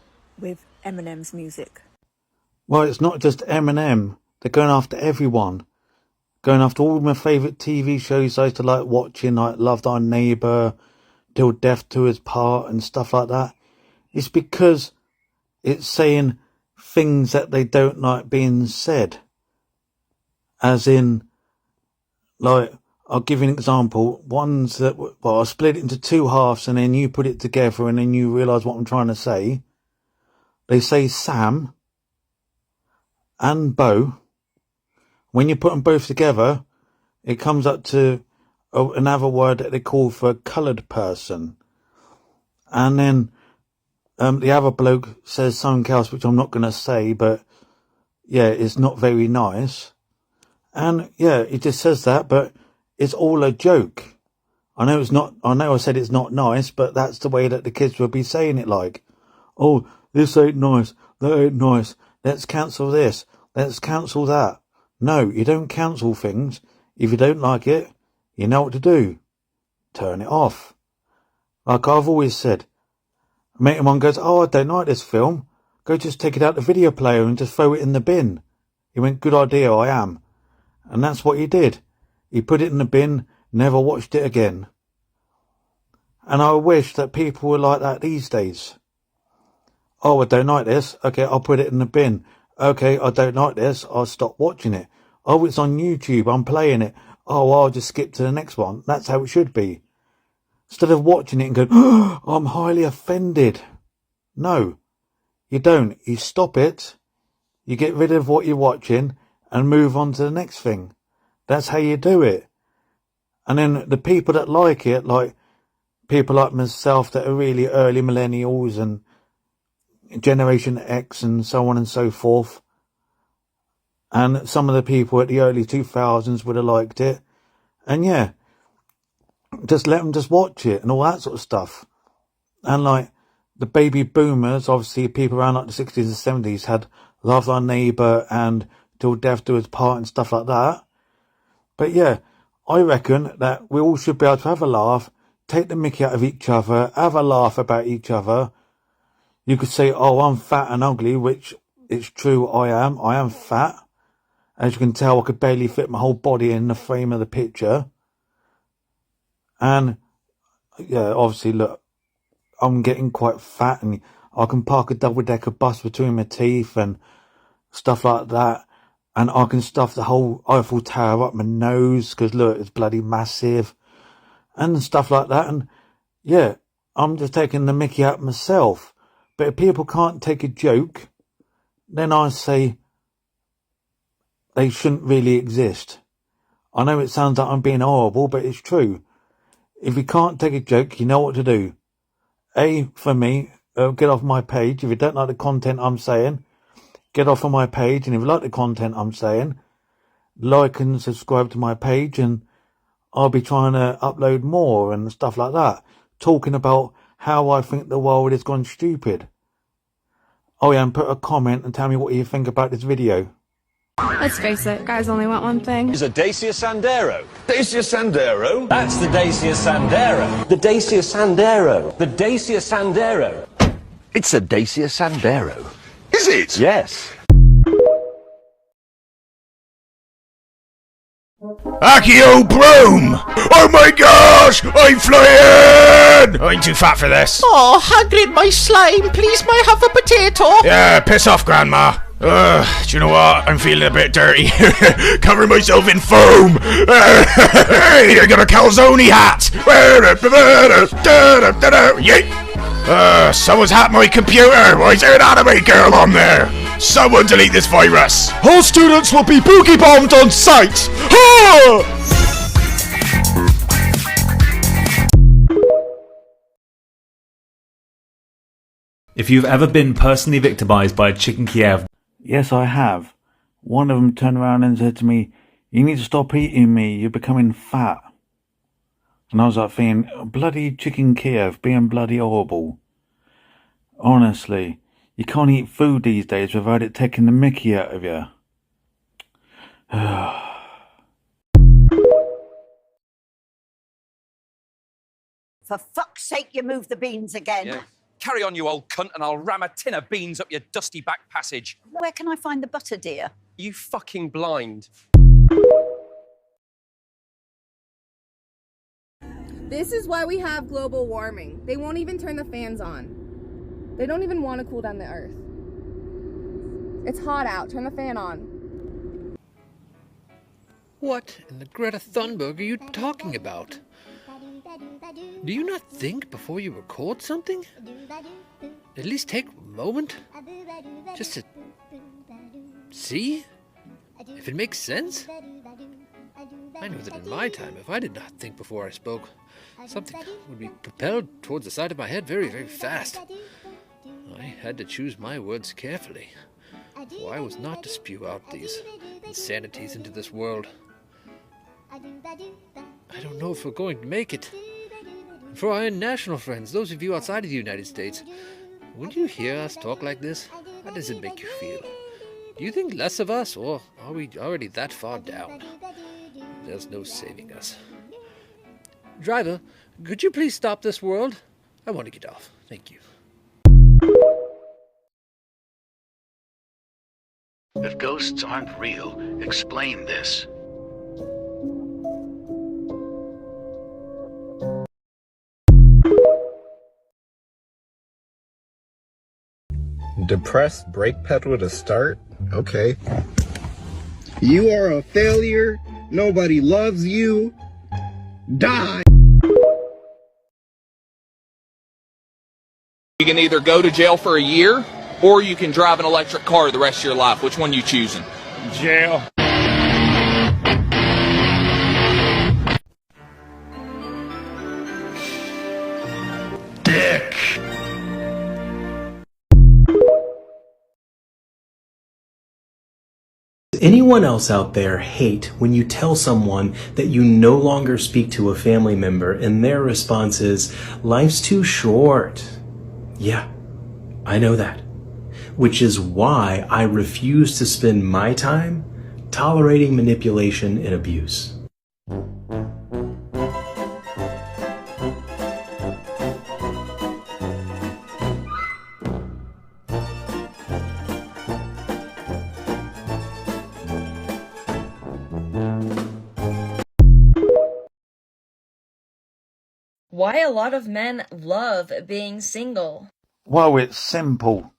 with Eminem's music. Well, it's not just Eminem. They're going after everyone. Going after all my favourite TV shows I used to like watching, like Love Thy Neighbour, Till Death Do Us Part and stuff like that. It's because it's saying things that they don't like being said. As in, like, I'll give you an example. Ones that, well, I'll split it into 2 halves and then you put it together and then you realise what I'm trying to say. They say Sam and Bo. When you put them both together, it comes up to another word that they call for a coloured person. And then the other bloke says something else, which I'm not going to say, but yeah, it's not very nice. And yeah, he just says that, but it's all a joke. I know it's not, I know I said it's not nice, but that's the way that the kids will be saying it, like, oh, this ain't nice, that ain't nice, let's cancel this, let's cancel that. No, you don't cancel things. If you don't like it, you know what to do. Turn it off. Like I've always said, a mate of mine goes, oh, I don't like this film. Go just take it out the video player and just throw it in the bin. He went, good idea, I am. And that's what he did. He put it in the bin, never watched it again. And I wish that people were like that these days. Oh, I don't like this. Okay, I'll put it in the bin. Okay, I don't like this. I'll stop watching it. Oh, it's on YouTube. I'm playing it. Oh, I'll just skip to the next one. That's how it should be. Instead of watching it and going, oh, I'm highly offended. No, you don't. You stop it. You get rid of what you're watching and move on to the next thing. That's how you do it. And then the people that like it, like people like myself that are really early millennials and Generation X and so on and so forth. And some of the people at the early 2000s would have liked it. And yeah, just let them just watch it and all that sort of stuff. And like the baby boomers, obviously people around like the 60s and 70s had Love Thy Neighbour and Till Death Do Us Part and stuff like that. But yeah, I reckon that we all should be able to have a laugh, take the mickey out of each other, have a laugh about each other. You could say, oh, I'm fat and ugly, which it's true, I am. I am fat. As you can tell, I could barely fit my whole body in the frame of the picture. And yeah, obviously, look, I'm getting quite fat and I can park a double-decker bus between my teeth and stuff like that. And I can stuff the whole Eiffel Tower up my nose because, look, it's bloody massive. And stuff like that. And yeah, I'm just taking the mickey out myself. But if people can't take a joke, then I say they shouldn't really exist. I know it sounds like I'm being horrible, but it's true. If you can't take a joke, you know what to do. A, for me, get off my page. If you don't like the content I'm saying, get off of my page. And if you like the content I'm saying, like and subscribe to my page, and I'll be trying to upload more and stuff like that, talking about how I think the world has gone stupid. Oh yeah, and put a comment and tell me what you think about this video. Let's face it, guys only want one thing. Is a Dacia Sandero. Dacia Sandero? That's the Dacia Sandero. The Dacia Sandero. The Dacia Sandero. It's a Dacia Sandero. Is it? Yes. Accio broom! Oh my gosh! I'm flying! I'm too fat for this. Oh, Hagrid, my slime, please may I have a potato? Yeah, piss off, Grandma. Do you know what? I'm feeling a bit dirty. Cover myself in foam. Hey, I got a calzone hat. Someone's hacked my computer. Why is there an anime girl on there? Someone delete this virus. All students will be boogie bombed on sight. Ha! If you've ever been personally victimized by a chicken Kiev. Yes, I have. One of them turned around and said to me, you need to stop eating me, you're becoming fat. And I was like thinking, bloody chicken Kiev being bloody horrible. Honestly, you can't eat food these days without it taking the mickey out of you. For fuck's sake, you moved the beans again. Yeah. Carry on, you old cunt, and I'll ram a tin of beans up your dusty back passage. Where can I find the butter, dear? You fucking blind. This is why we have global warming. They won't even turn the fans on. They don't even want to cool down the earth. It's hot out. Turn the fan on. What in the Greta Thunberg are you talking about? Do you not think before you record something? At least take a moment just to see if it makes sense? I know that in my time, if I did not think before I spoke, something would be propelled towards the side of my head very, very fast. I had to choose my words carefully, for I was not to spew out these insanities into this world. I don't know if we're going to make it. And for our international friends, those of you outside of the United States, when you hear us talk like this, how does it make you feel? Do you think less of us, or are we already that far down? There's no saving us. Driver, could you please stop this world? I want to get off. Thank you. If ghosts aren't real, explain this. Depress brake pedal to start? Okay. You are a failure. Nobody loves you. Die. You can either go to jail for a year, or you can drive an electric car the rest of your life. Which one you choosing? Jail. anyone else out there hate when you tell someone that you no longer speak to a family member and their response is, life's too short? Yeah, I know that. Which is why I refuse to spend my time tolerating manipulation and abuse. Why a lot of men love being single. Well, it's simple.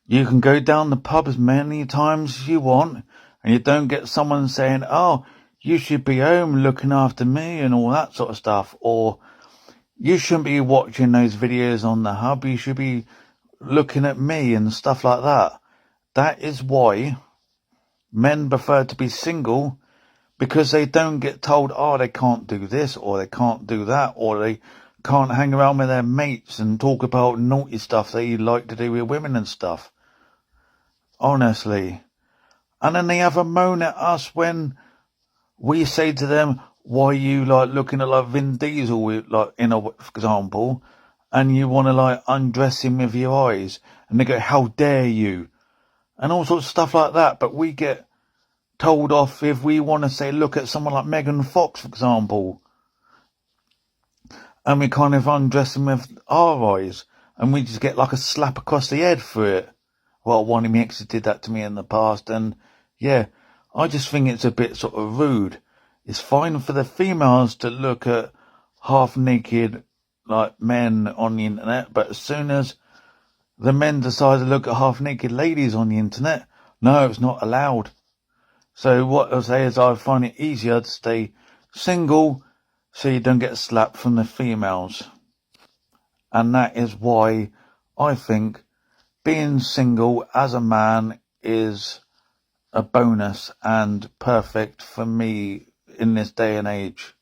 You can go down the pub as many times as you want, and you don't get someone saying, oh, you should be home looking after me and all that sort of stuff, or you shouldn't be watching those videos on the hub, you should be looking at me and stuff like that. That is why men prefer to be single, because they don't get told, oh, they can't do this, or they can't do that, or they can't hang around with their mates and talk about naughty stuff they like to do with women and stuff. Honestly. And then they have a moan at us when we say to them, why are you like looking at like Vin Diesel, like in a, for example, and you want to like undress him with your eyes, and they go, how dare you, and all sorts of stuff like that. But we get told off if we want to say, look at someone like Megan Fox, for example, and we kind of undress him with our eyes, and we just get like a slap across the head for it. Well, one of my exes did that to me in the past, and yeah, I just think it's a bit sort of rude. It's fine for the females to look at half-naked, like, men on the internet, but as soon as the men decide to look at half-naked ladies on the internet, no, it's not allowed. So what I'll say is I find it easier to stay single so you don't get slapped from the females. And that is why I think being single as a man is a bonus and perfect for me in this day and age.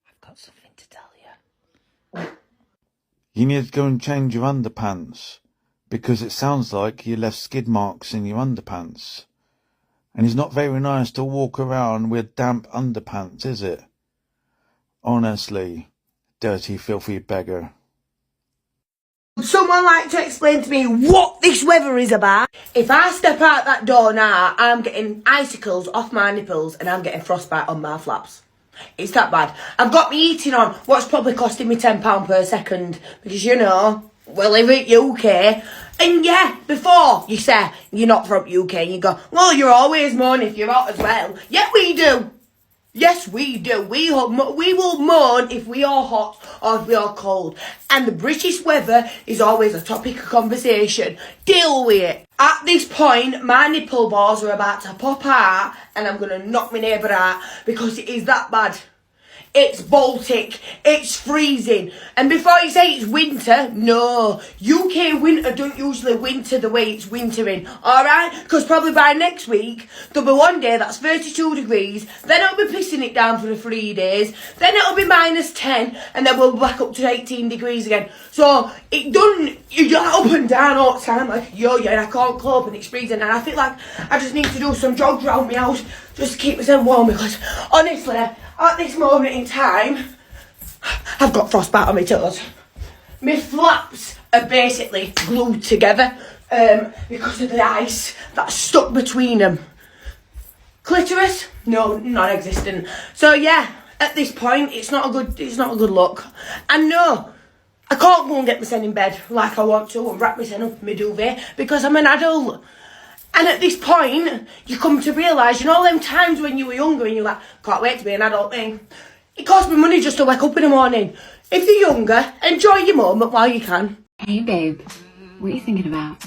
I've got something to tell you. You need to go and change your underpants, because it sounds like you left skid marks in your underpants. And it's not very nice to walk around with damp underpants, is it? Honestly, dirty, filthy beggar. Would someone like to explain to me what this weather is about? If I step out that door now, I'm getting icicles off my nipples and I'm getting frostbite on my flaps. It's that bad. I've got me heating on, what's probably costing me £10 per second, because you know, we live in UK. And yeah, before you say you're not from UK, and you go, well, you're always moan if you're hot as well. Yeah, we do. Yes, we do. We will moan if we are hot or if we are cold. And the British weather is always a topic of conversation. Deal with it. At this point, my nipple balls are about to pop out and I'm going to knock my neighbour out because it is that bad. It's Baltic, it's freezing. And before you say it's winter, no. UK winter don't usually winter the way it's wintering, alright? Because probably by next week, there'll be one day that's 32 degrees, then it'll be pissing it down for the 3 days, then it'll be -10, and then we'll be back up to 18 degrees again. So, it done, you're up and down all the time, like, yeah, I can't cope and it's freezing, and I feel like I just need to do some jogs around my house just to keep myself warm, because honestly, at this moment in time, I've got frostbite on my toes. My flaps are basically glued together because of the ice that's stuck between them. Clitoris? No, non-existent. So yeah, at this point, it's not a good look. And no, I can't go and get myself in bed like I want to and wrap myself up in my duvet because I'm an adult. And at this point, you come to realise, you know them times when you were younger and you're like, can't wait to be an adult thing. It costs me money just to wake up in the morning. If you're younger, enjoy your moment while you can. Hey babe, what are you thinking about?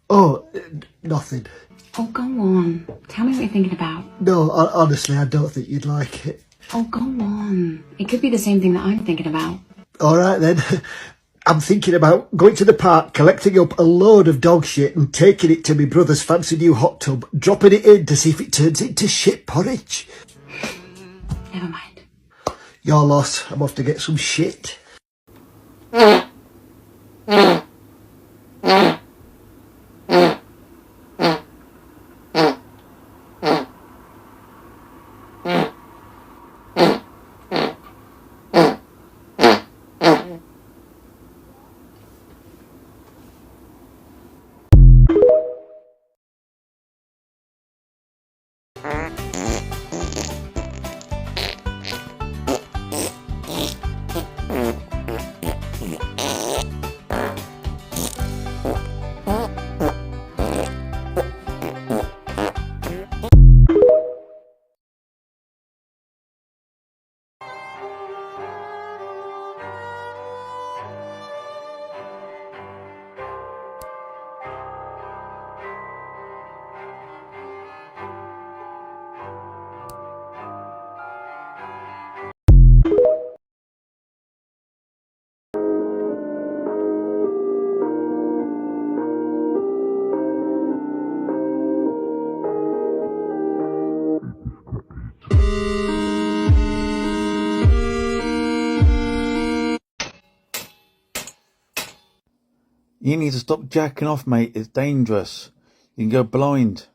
Oh, nothing. Oh, go on. Tell me what you're thinking about. No, honestly, I don't think you'd like it. Oh, go on. It could be the same thing that I'm thinking about. All right then. I'm thinking about going to the park, collecting up a load of dog shit and taking it to my brother's fancy new hot tub, dropping it in to see if it turns into shit porridge. Never mind. Your loss. I'm off to get some shit. You need to stop jacking off, mate. It's dangerous. You can go blind.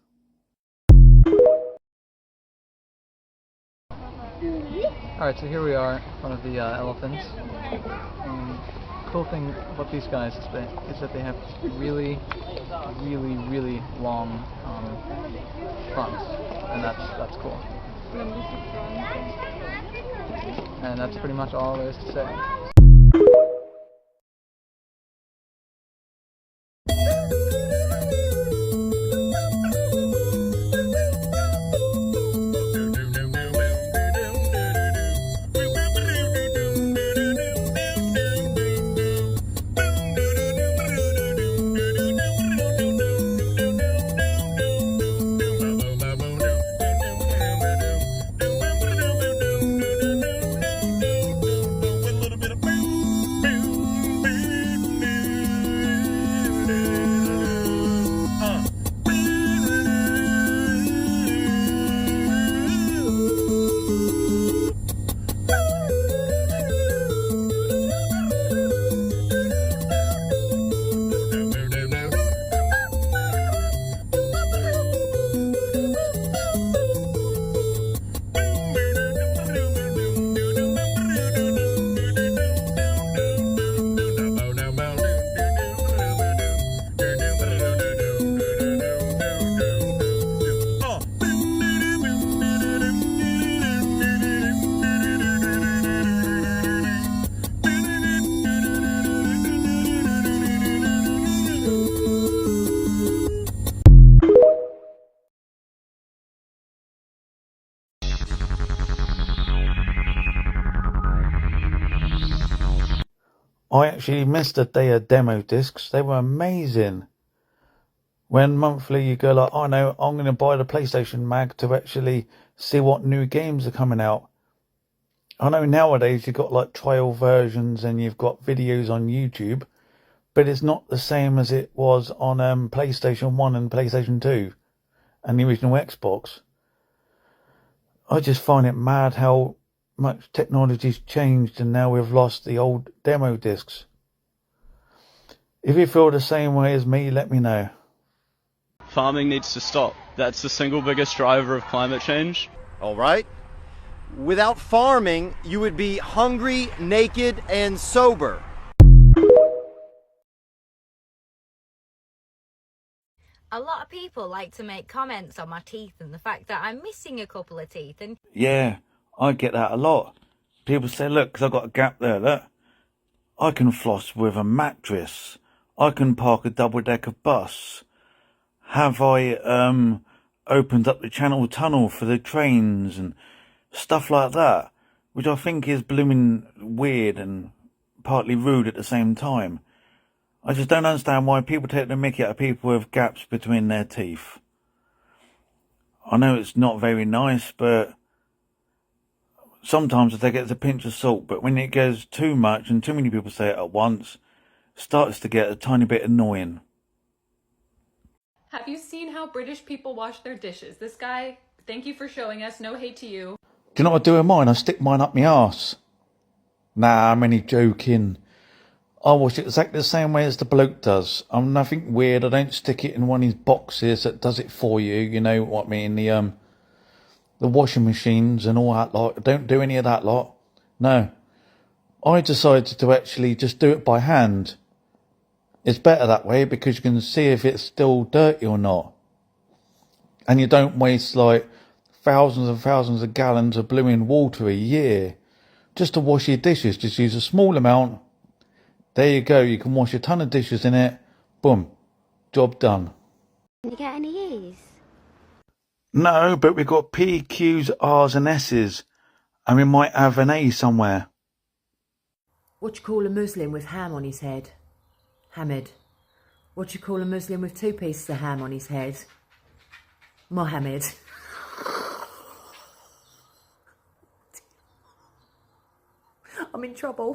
Alright, so here we are in front of the elephants. Cool thing about these guys is that they have really long fronts, and that's cool. And that's pretty much all there is to say. I actually missed a day of demo discs. They were amazing. When monthly you go like, oh no, I'm going to buy the PlayStation mag to actually see what new games are coming out. I know nowadays you've got like trial versions and you've got videos on YouTube, but it's not the same as it was on PlayStation 1 and PlayStation 2 and the original Xbox. I just find it mad how much technology's changed and now we've lost the old demo discs. If you feel the same way as me, let me know. Farming needs to stop. That's the single biggest driver of climate change. All right. Without farming, you would be hungry, naked, and sober. A lot of people like to make comments on my teeth and the fact that I'm missing a couple of teeth. And Yeah, I get that a lot. People say, look, 'cause I've got a gap there, look. I can floss with a mattress. I can park a double-decker bus. Have I opened up the Channel Tunnel for the trains and stuff like that, which I think is blooming weird and partly rude at the same time. I just don't understand why people take the mickey out of people with gaps between their teeth. I know it's not very nice, but sometimes I take it as a pinch of salt, but when it goes too much and too many people say it at once, it starts to get a tiny bit annoying. Have you seen how British people wash their dishes? This guy, thank you for showing us. No hate to you. Do you know what I do with mine? I stick mine up my arse. Nah, I'm only joking. I wash it exactly the same way as the bloke does. I'm nothing weird. I don't stick it in one of these boxes that does it for you. You know what I mean? The washing machines and all that lot. I don't do any of that lot. No. I decided to actually just do it by hand. It's better that way because you can see if it's still dirty or not. And you don't waste like thousands and thousands of gallons of blooming water a year just to wash your dishes. Just use a small amount. There you go. You can wash a ton of dishes in it. Boom. Job done. Can you get any E's? No, but we've got P, Q's, R's and S's. And we might have an A somewhere. What you call a Muslim with ham on his head? Hamid. What you call a Muslim with 2 pieces of ham on his head? Mohammed. I'm in trouble.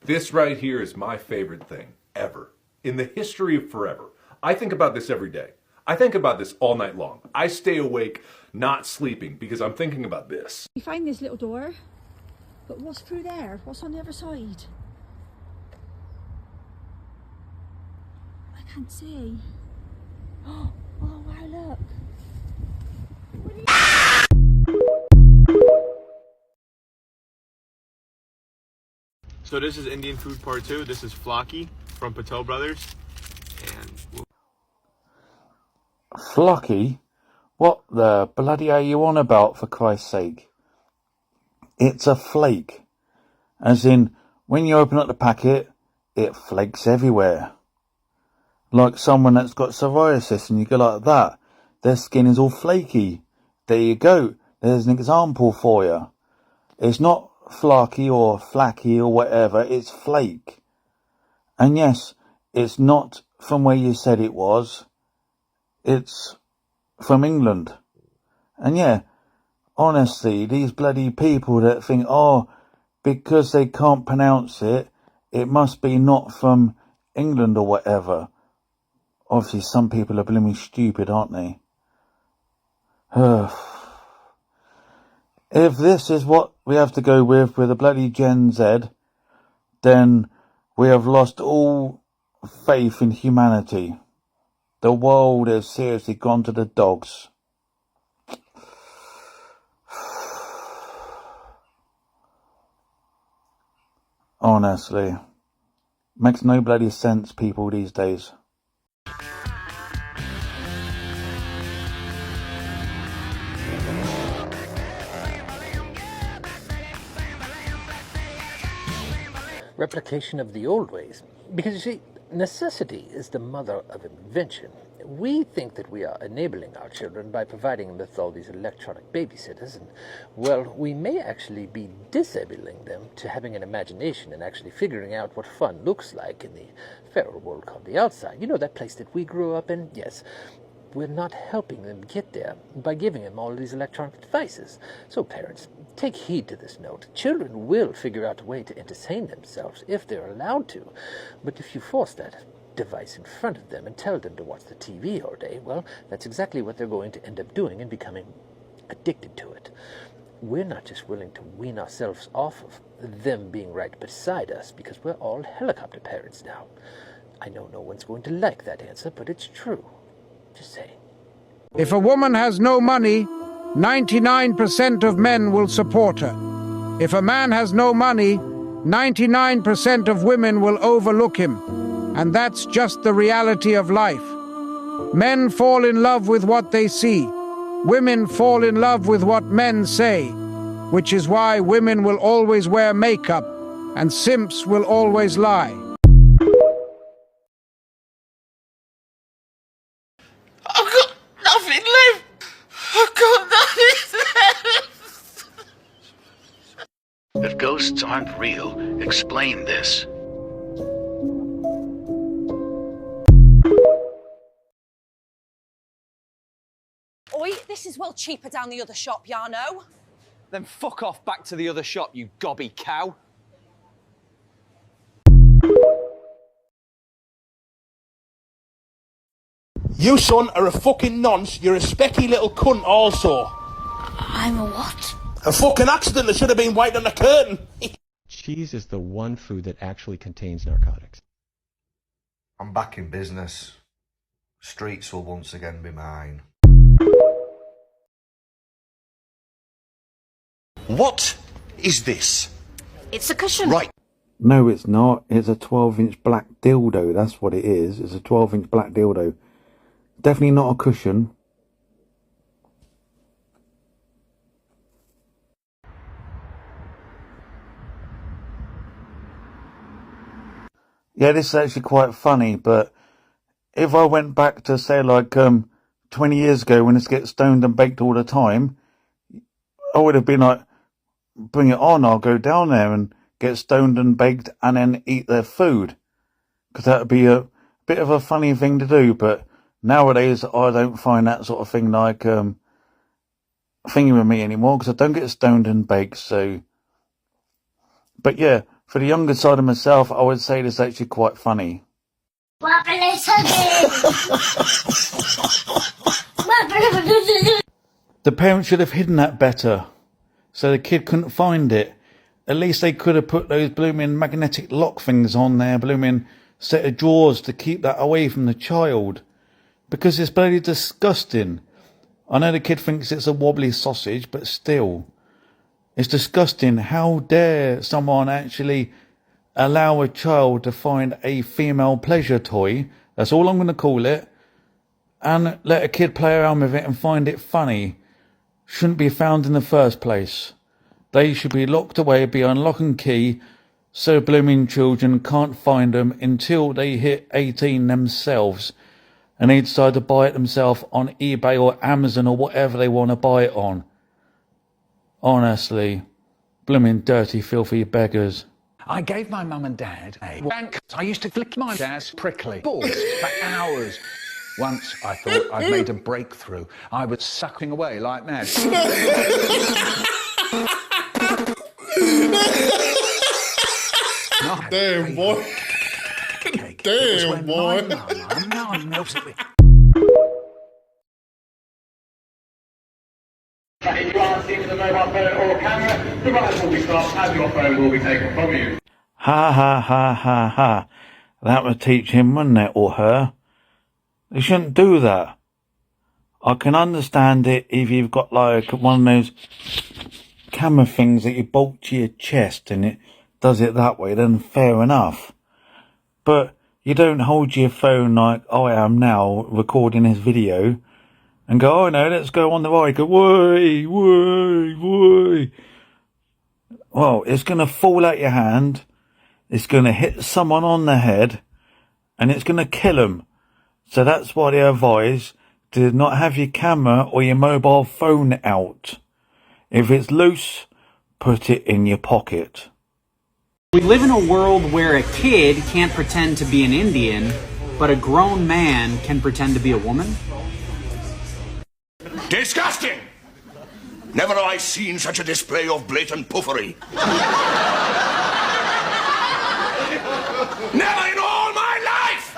This right here is my favorite thing ever. In the history of forever. I think about this every day. I think about this all night long. I stay awake, not sleeping, because I'm thinking about this. You find this little door, But what's through there? What's on the other side? I can't see. Oh wow, look. So this is Indian food part 2. This is Flocky from Patel Brothers. And Flocky? What the bloody are you on about, for Christ's sake? It's a flake. As in, when you open up the packet, it flakes everywhere. Like someone that's got psoriasis and you go like that, their skin is all flaky. There you go. There's an example for you. It's not flaky or flacky or whatever, it's flake. And yes, it's not from where you said it was. It's from England. And yeah, honestly, these bloody people that think, oh, because they can't pronounce it, it must be not from England or whatever. Obviously, some people are blooming stupid, aren't they? If this is what we have to go with a bloody Gen Z, then we have lost all faith in humanity. The world has seriously gone to the dogs. Honestly. Makes no bloody sense, people, these days. Replication of the old ways. Because you see, necessity is the mother of invention. We think that we are enabling our children by providing them with all these electronic babysitters, and, well, we may actually be disabling them to having an imagination and actually figuring out what fun looks like in the feral world called the outside. You know, that place that we grew up in? Yes. We're not helping them get there by giving them all of these electronic devices. So parents, take heed to this note. Children will figure out a way to entertain themselves if they're allowed to. But if you force that device in front of them and tell them to watch the TV all day, well, that's exactly what they're going to end up doing and becoming addicted to it. We're not just willing to wean ourselves off of them being right beside us because we're all helicopter parents now. I know no one's going to like that answer, but it's true. Just saying. If a woman has no money, 99% of men will support her. If a man has no money, 99% of women will overlook him. And that's just the reality of life. Men fall in love with what they see. Women fall in love with what men say. Which is why women will always wear makeup and simps will always lie. I've got nothing left. I've got nothing left. If ghosts aren't real, explain this. Oi, this is well cheaper down the other shop, Yarno. Then fuck off back to the other shop, you gobby cow. You, son, are a fucking nonce. You're a specky little cunt also. I'm a what? A fucking accident that should have been white on the curtain. Cheese is the one food that actually contains narcotics. I'm back in business. Streets will once again be mine. What is this? It's a cushion. Right. No, it's not. It's a 12-inch black dildo. That's what it is. It's a 12-inch black dildo. Definitely not a cushion. Yeah, this is actually quite funny, but if I went back to, say, like, 20 years ago when this gets stoned and baked all the time, I would have been like, bring it on, I'll go down there and get stoned and baked and then eat their food. Because that would be a bit of a funny thing to do, but nowadays I don't find that sort of thing like thingy with me anymore, because I don't get stoned and baked, so... But yeah, for the younger side of myself, I would say this is actually quite funny. The parents should have hidden that better, so the kid couldn't find it. At least they could have put those blooming magnetic lock things on their blooming set of drawers to keep that away from the child. Because it's bloody disgusting. I know the kid thinks it's a wobbly sausage, but still. It's disgusting. How dare someone actually allow a child to find a female pleasure toy, that's all I'm going to call it, and let a kid play around with it and find it funny. Shouldn't be found in the first place. They should be locked away, be on lock and key, so blooming children can't find them until they hit 18 themselves and they decide to buy it themselves on eBay or Amazon or whatever they want to buy it on. Honestly, blooming dirty, filthy beggars. I gave my mum and dad a wank. I used to flick my dad's prickly balls for hours. Once I thought I'd made a breakthrough. I was sucking away like mad. Damn, boy. Damn, boy. If you are seen with a mobile phone or camera, the ride will be stopped and your phone will be taken from you. Ha ha ha ha ha. That would teach him, wouldn't it, or her? They shouldn't do that. I can understand it if you've got like one of those camera things that you bolt to your chest and it does it that way, then fair enough. But you don't hold your phone like I am now recording this video and go, oh no, let's go on the ride. Go, whey, whey, whey. Well, it's going to fall out your hand. It's going to hit someone on the head and it's going to kill them. So that's why they advise to not have your camera or your mobile phone out. If it's loose, put it in your pocket. We live in a world where a kid can't pretend to be an Indian, but a grown man can pretend to be a woman. Disgusting! Never have I seen such a display of blatant puffery. Never in all my life!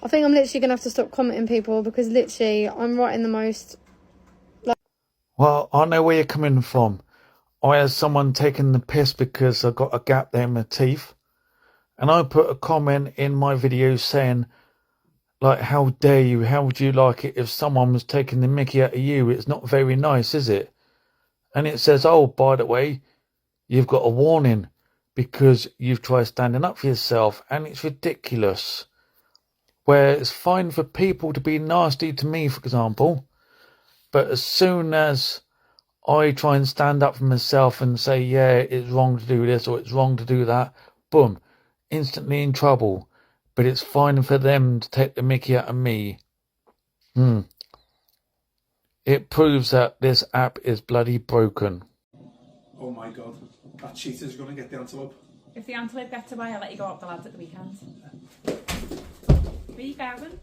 I think I'm literally going to have to stop commenting people because literally I'm writing the most... Well, I know where you're coming from. I had someone taking the piss because I got a gap there in my teeth. And I put a comment in my video saying, like, how dare you? How would you like it if someone was taking the mickey out of you? It's not very nice, is it? And it says, oh, by the way, you've got a warning because you've tried standing up for yourself and it's ridiculous. Where it's fine for people to be nasty to me, for example, but as soon as I try and stand up for myself and say, yeah, it's wrong to do this or it's wrong to do that, boom, instantly in trouble. But it's fine for them to take the mickey out of me. It proves that this app is bloody broken. Oh my god, that cheater's gonna get the antelope. If the antelope gets away, I'll let you go out the lads at the weekend. Where you going?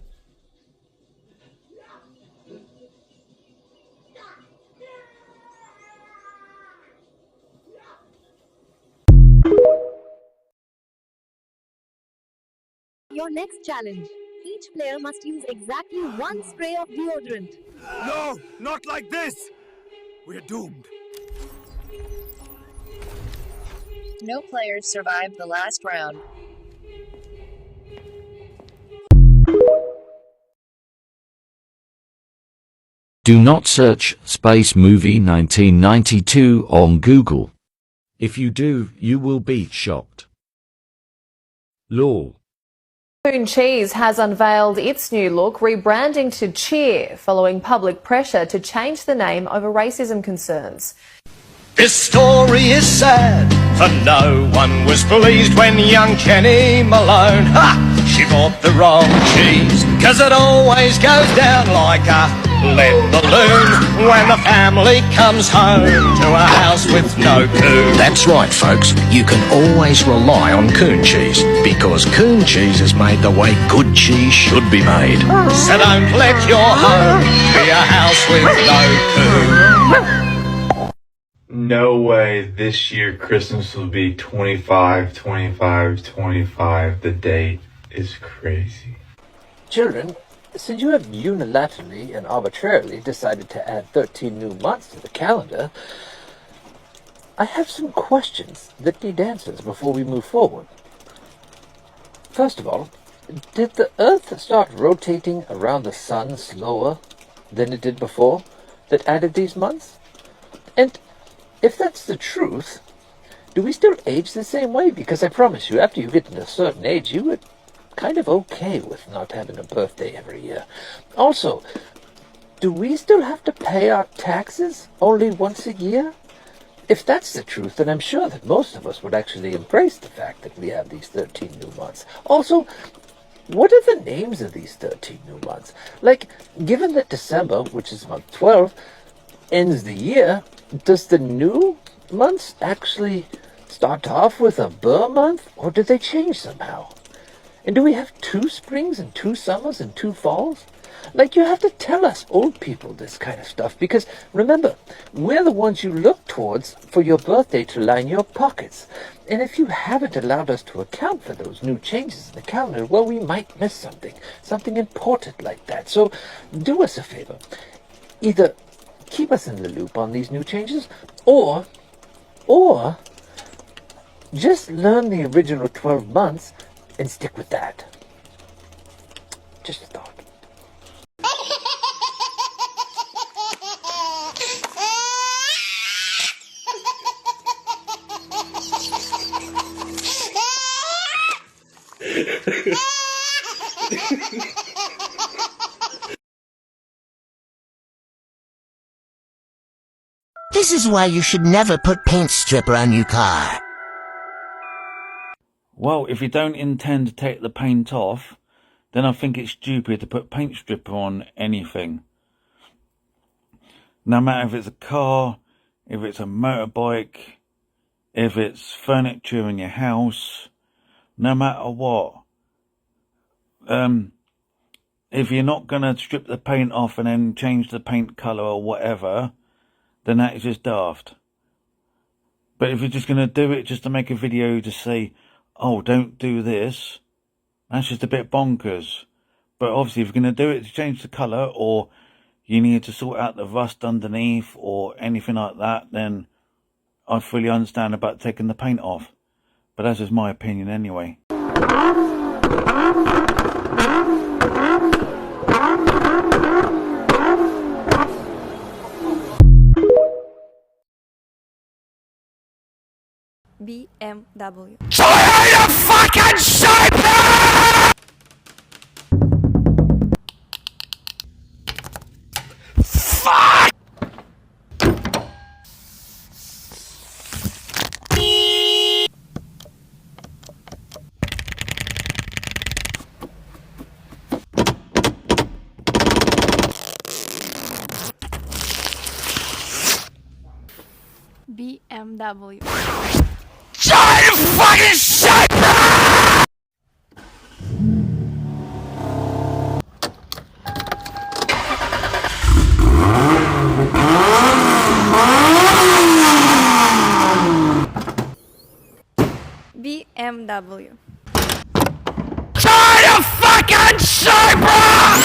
Your next challenge. Each player must use exactly one spray of deodorant. No, not like this! We're doomed. No players survived the last round. Do not search Space Movie 1992 on Google. If you do, you will be shocked. Lol. Spoon Cheese has unveiled its new look, rebranding to Cheer, following public pressure to change the name over racism concerns. This story is sad, for no one was pleased when young Jenny Malone, she bought the wrong cheese, 'cause it always goes down like a Live alone when the family comes home to a house with no coon. That's right, folks. You can always rely on coon cheese, because coon cheese is made the way good cheese should be made. So don't let your home be a house with no coon. No way this year Christmas will be 25, 25, 25. The date is crazy. Children, since you have unilaterally and arbitrarily decided to add 13 new months to the calendar, I have some questions that need answers before we move forward. First of all, did the Earth start rotating around the Sun slower than it did before that added these months? And if that's the truth, do we still age the same way? Because I promise you, after you get to a certain age, you would kind of okay with not having a birthday every year. Also, do we still have to pay our taxes only once a year? If that's the truth, then I'm sure that most of us would actually embrace the fact that we have these 13 new months. Also, what are the names of these 13 new months? Like, given that December, which is month 12, ends the year, does the new months actually start off with a Burr month, or do they change somehow? And do we have 2 springs and 2 summers and 2 falls? Like, you have to tell us old people this kind of stuff, because remember, we're the ones you look towards for your birthday to line your pockets. And if you haven't allowed us to account for those new changes in the calendar, well, we might miss something important like that. So do us a favor. Either keep us in the loop on these new changes, or just learn the original 12 months and stick with that. Just a thought. This is why you should never put paint stripper on your car. Well, if you don't intend to take the paint off, then I think it's stupid to put paint stripper on anything. No matter if it's a car, if it's a motorbike, if it's furniture in your house, no matter what. If you're not going to strip the paint off and then change the paint colour or whatever, then that is just daft. But if you're just going to do it just to make a video to say, oh, don't do this, that's just a bit bonkers. But obviously, if you're going to do it to change the colour, or you need to sort out the rust underneath or anything like that, then I fully understand about taking the paint off. But that's just my opinion anyway. BMW. Toyota fucking Cyber! Fuck! BMW. Toyota fucking Cyber! BMW. Toyota fucking Cyber!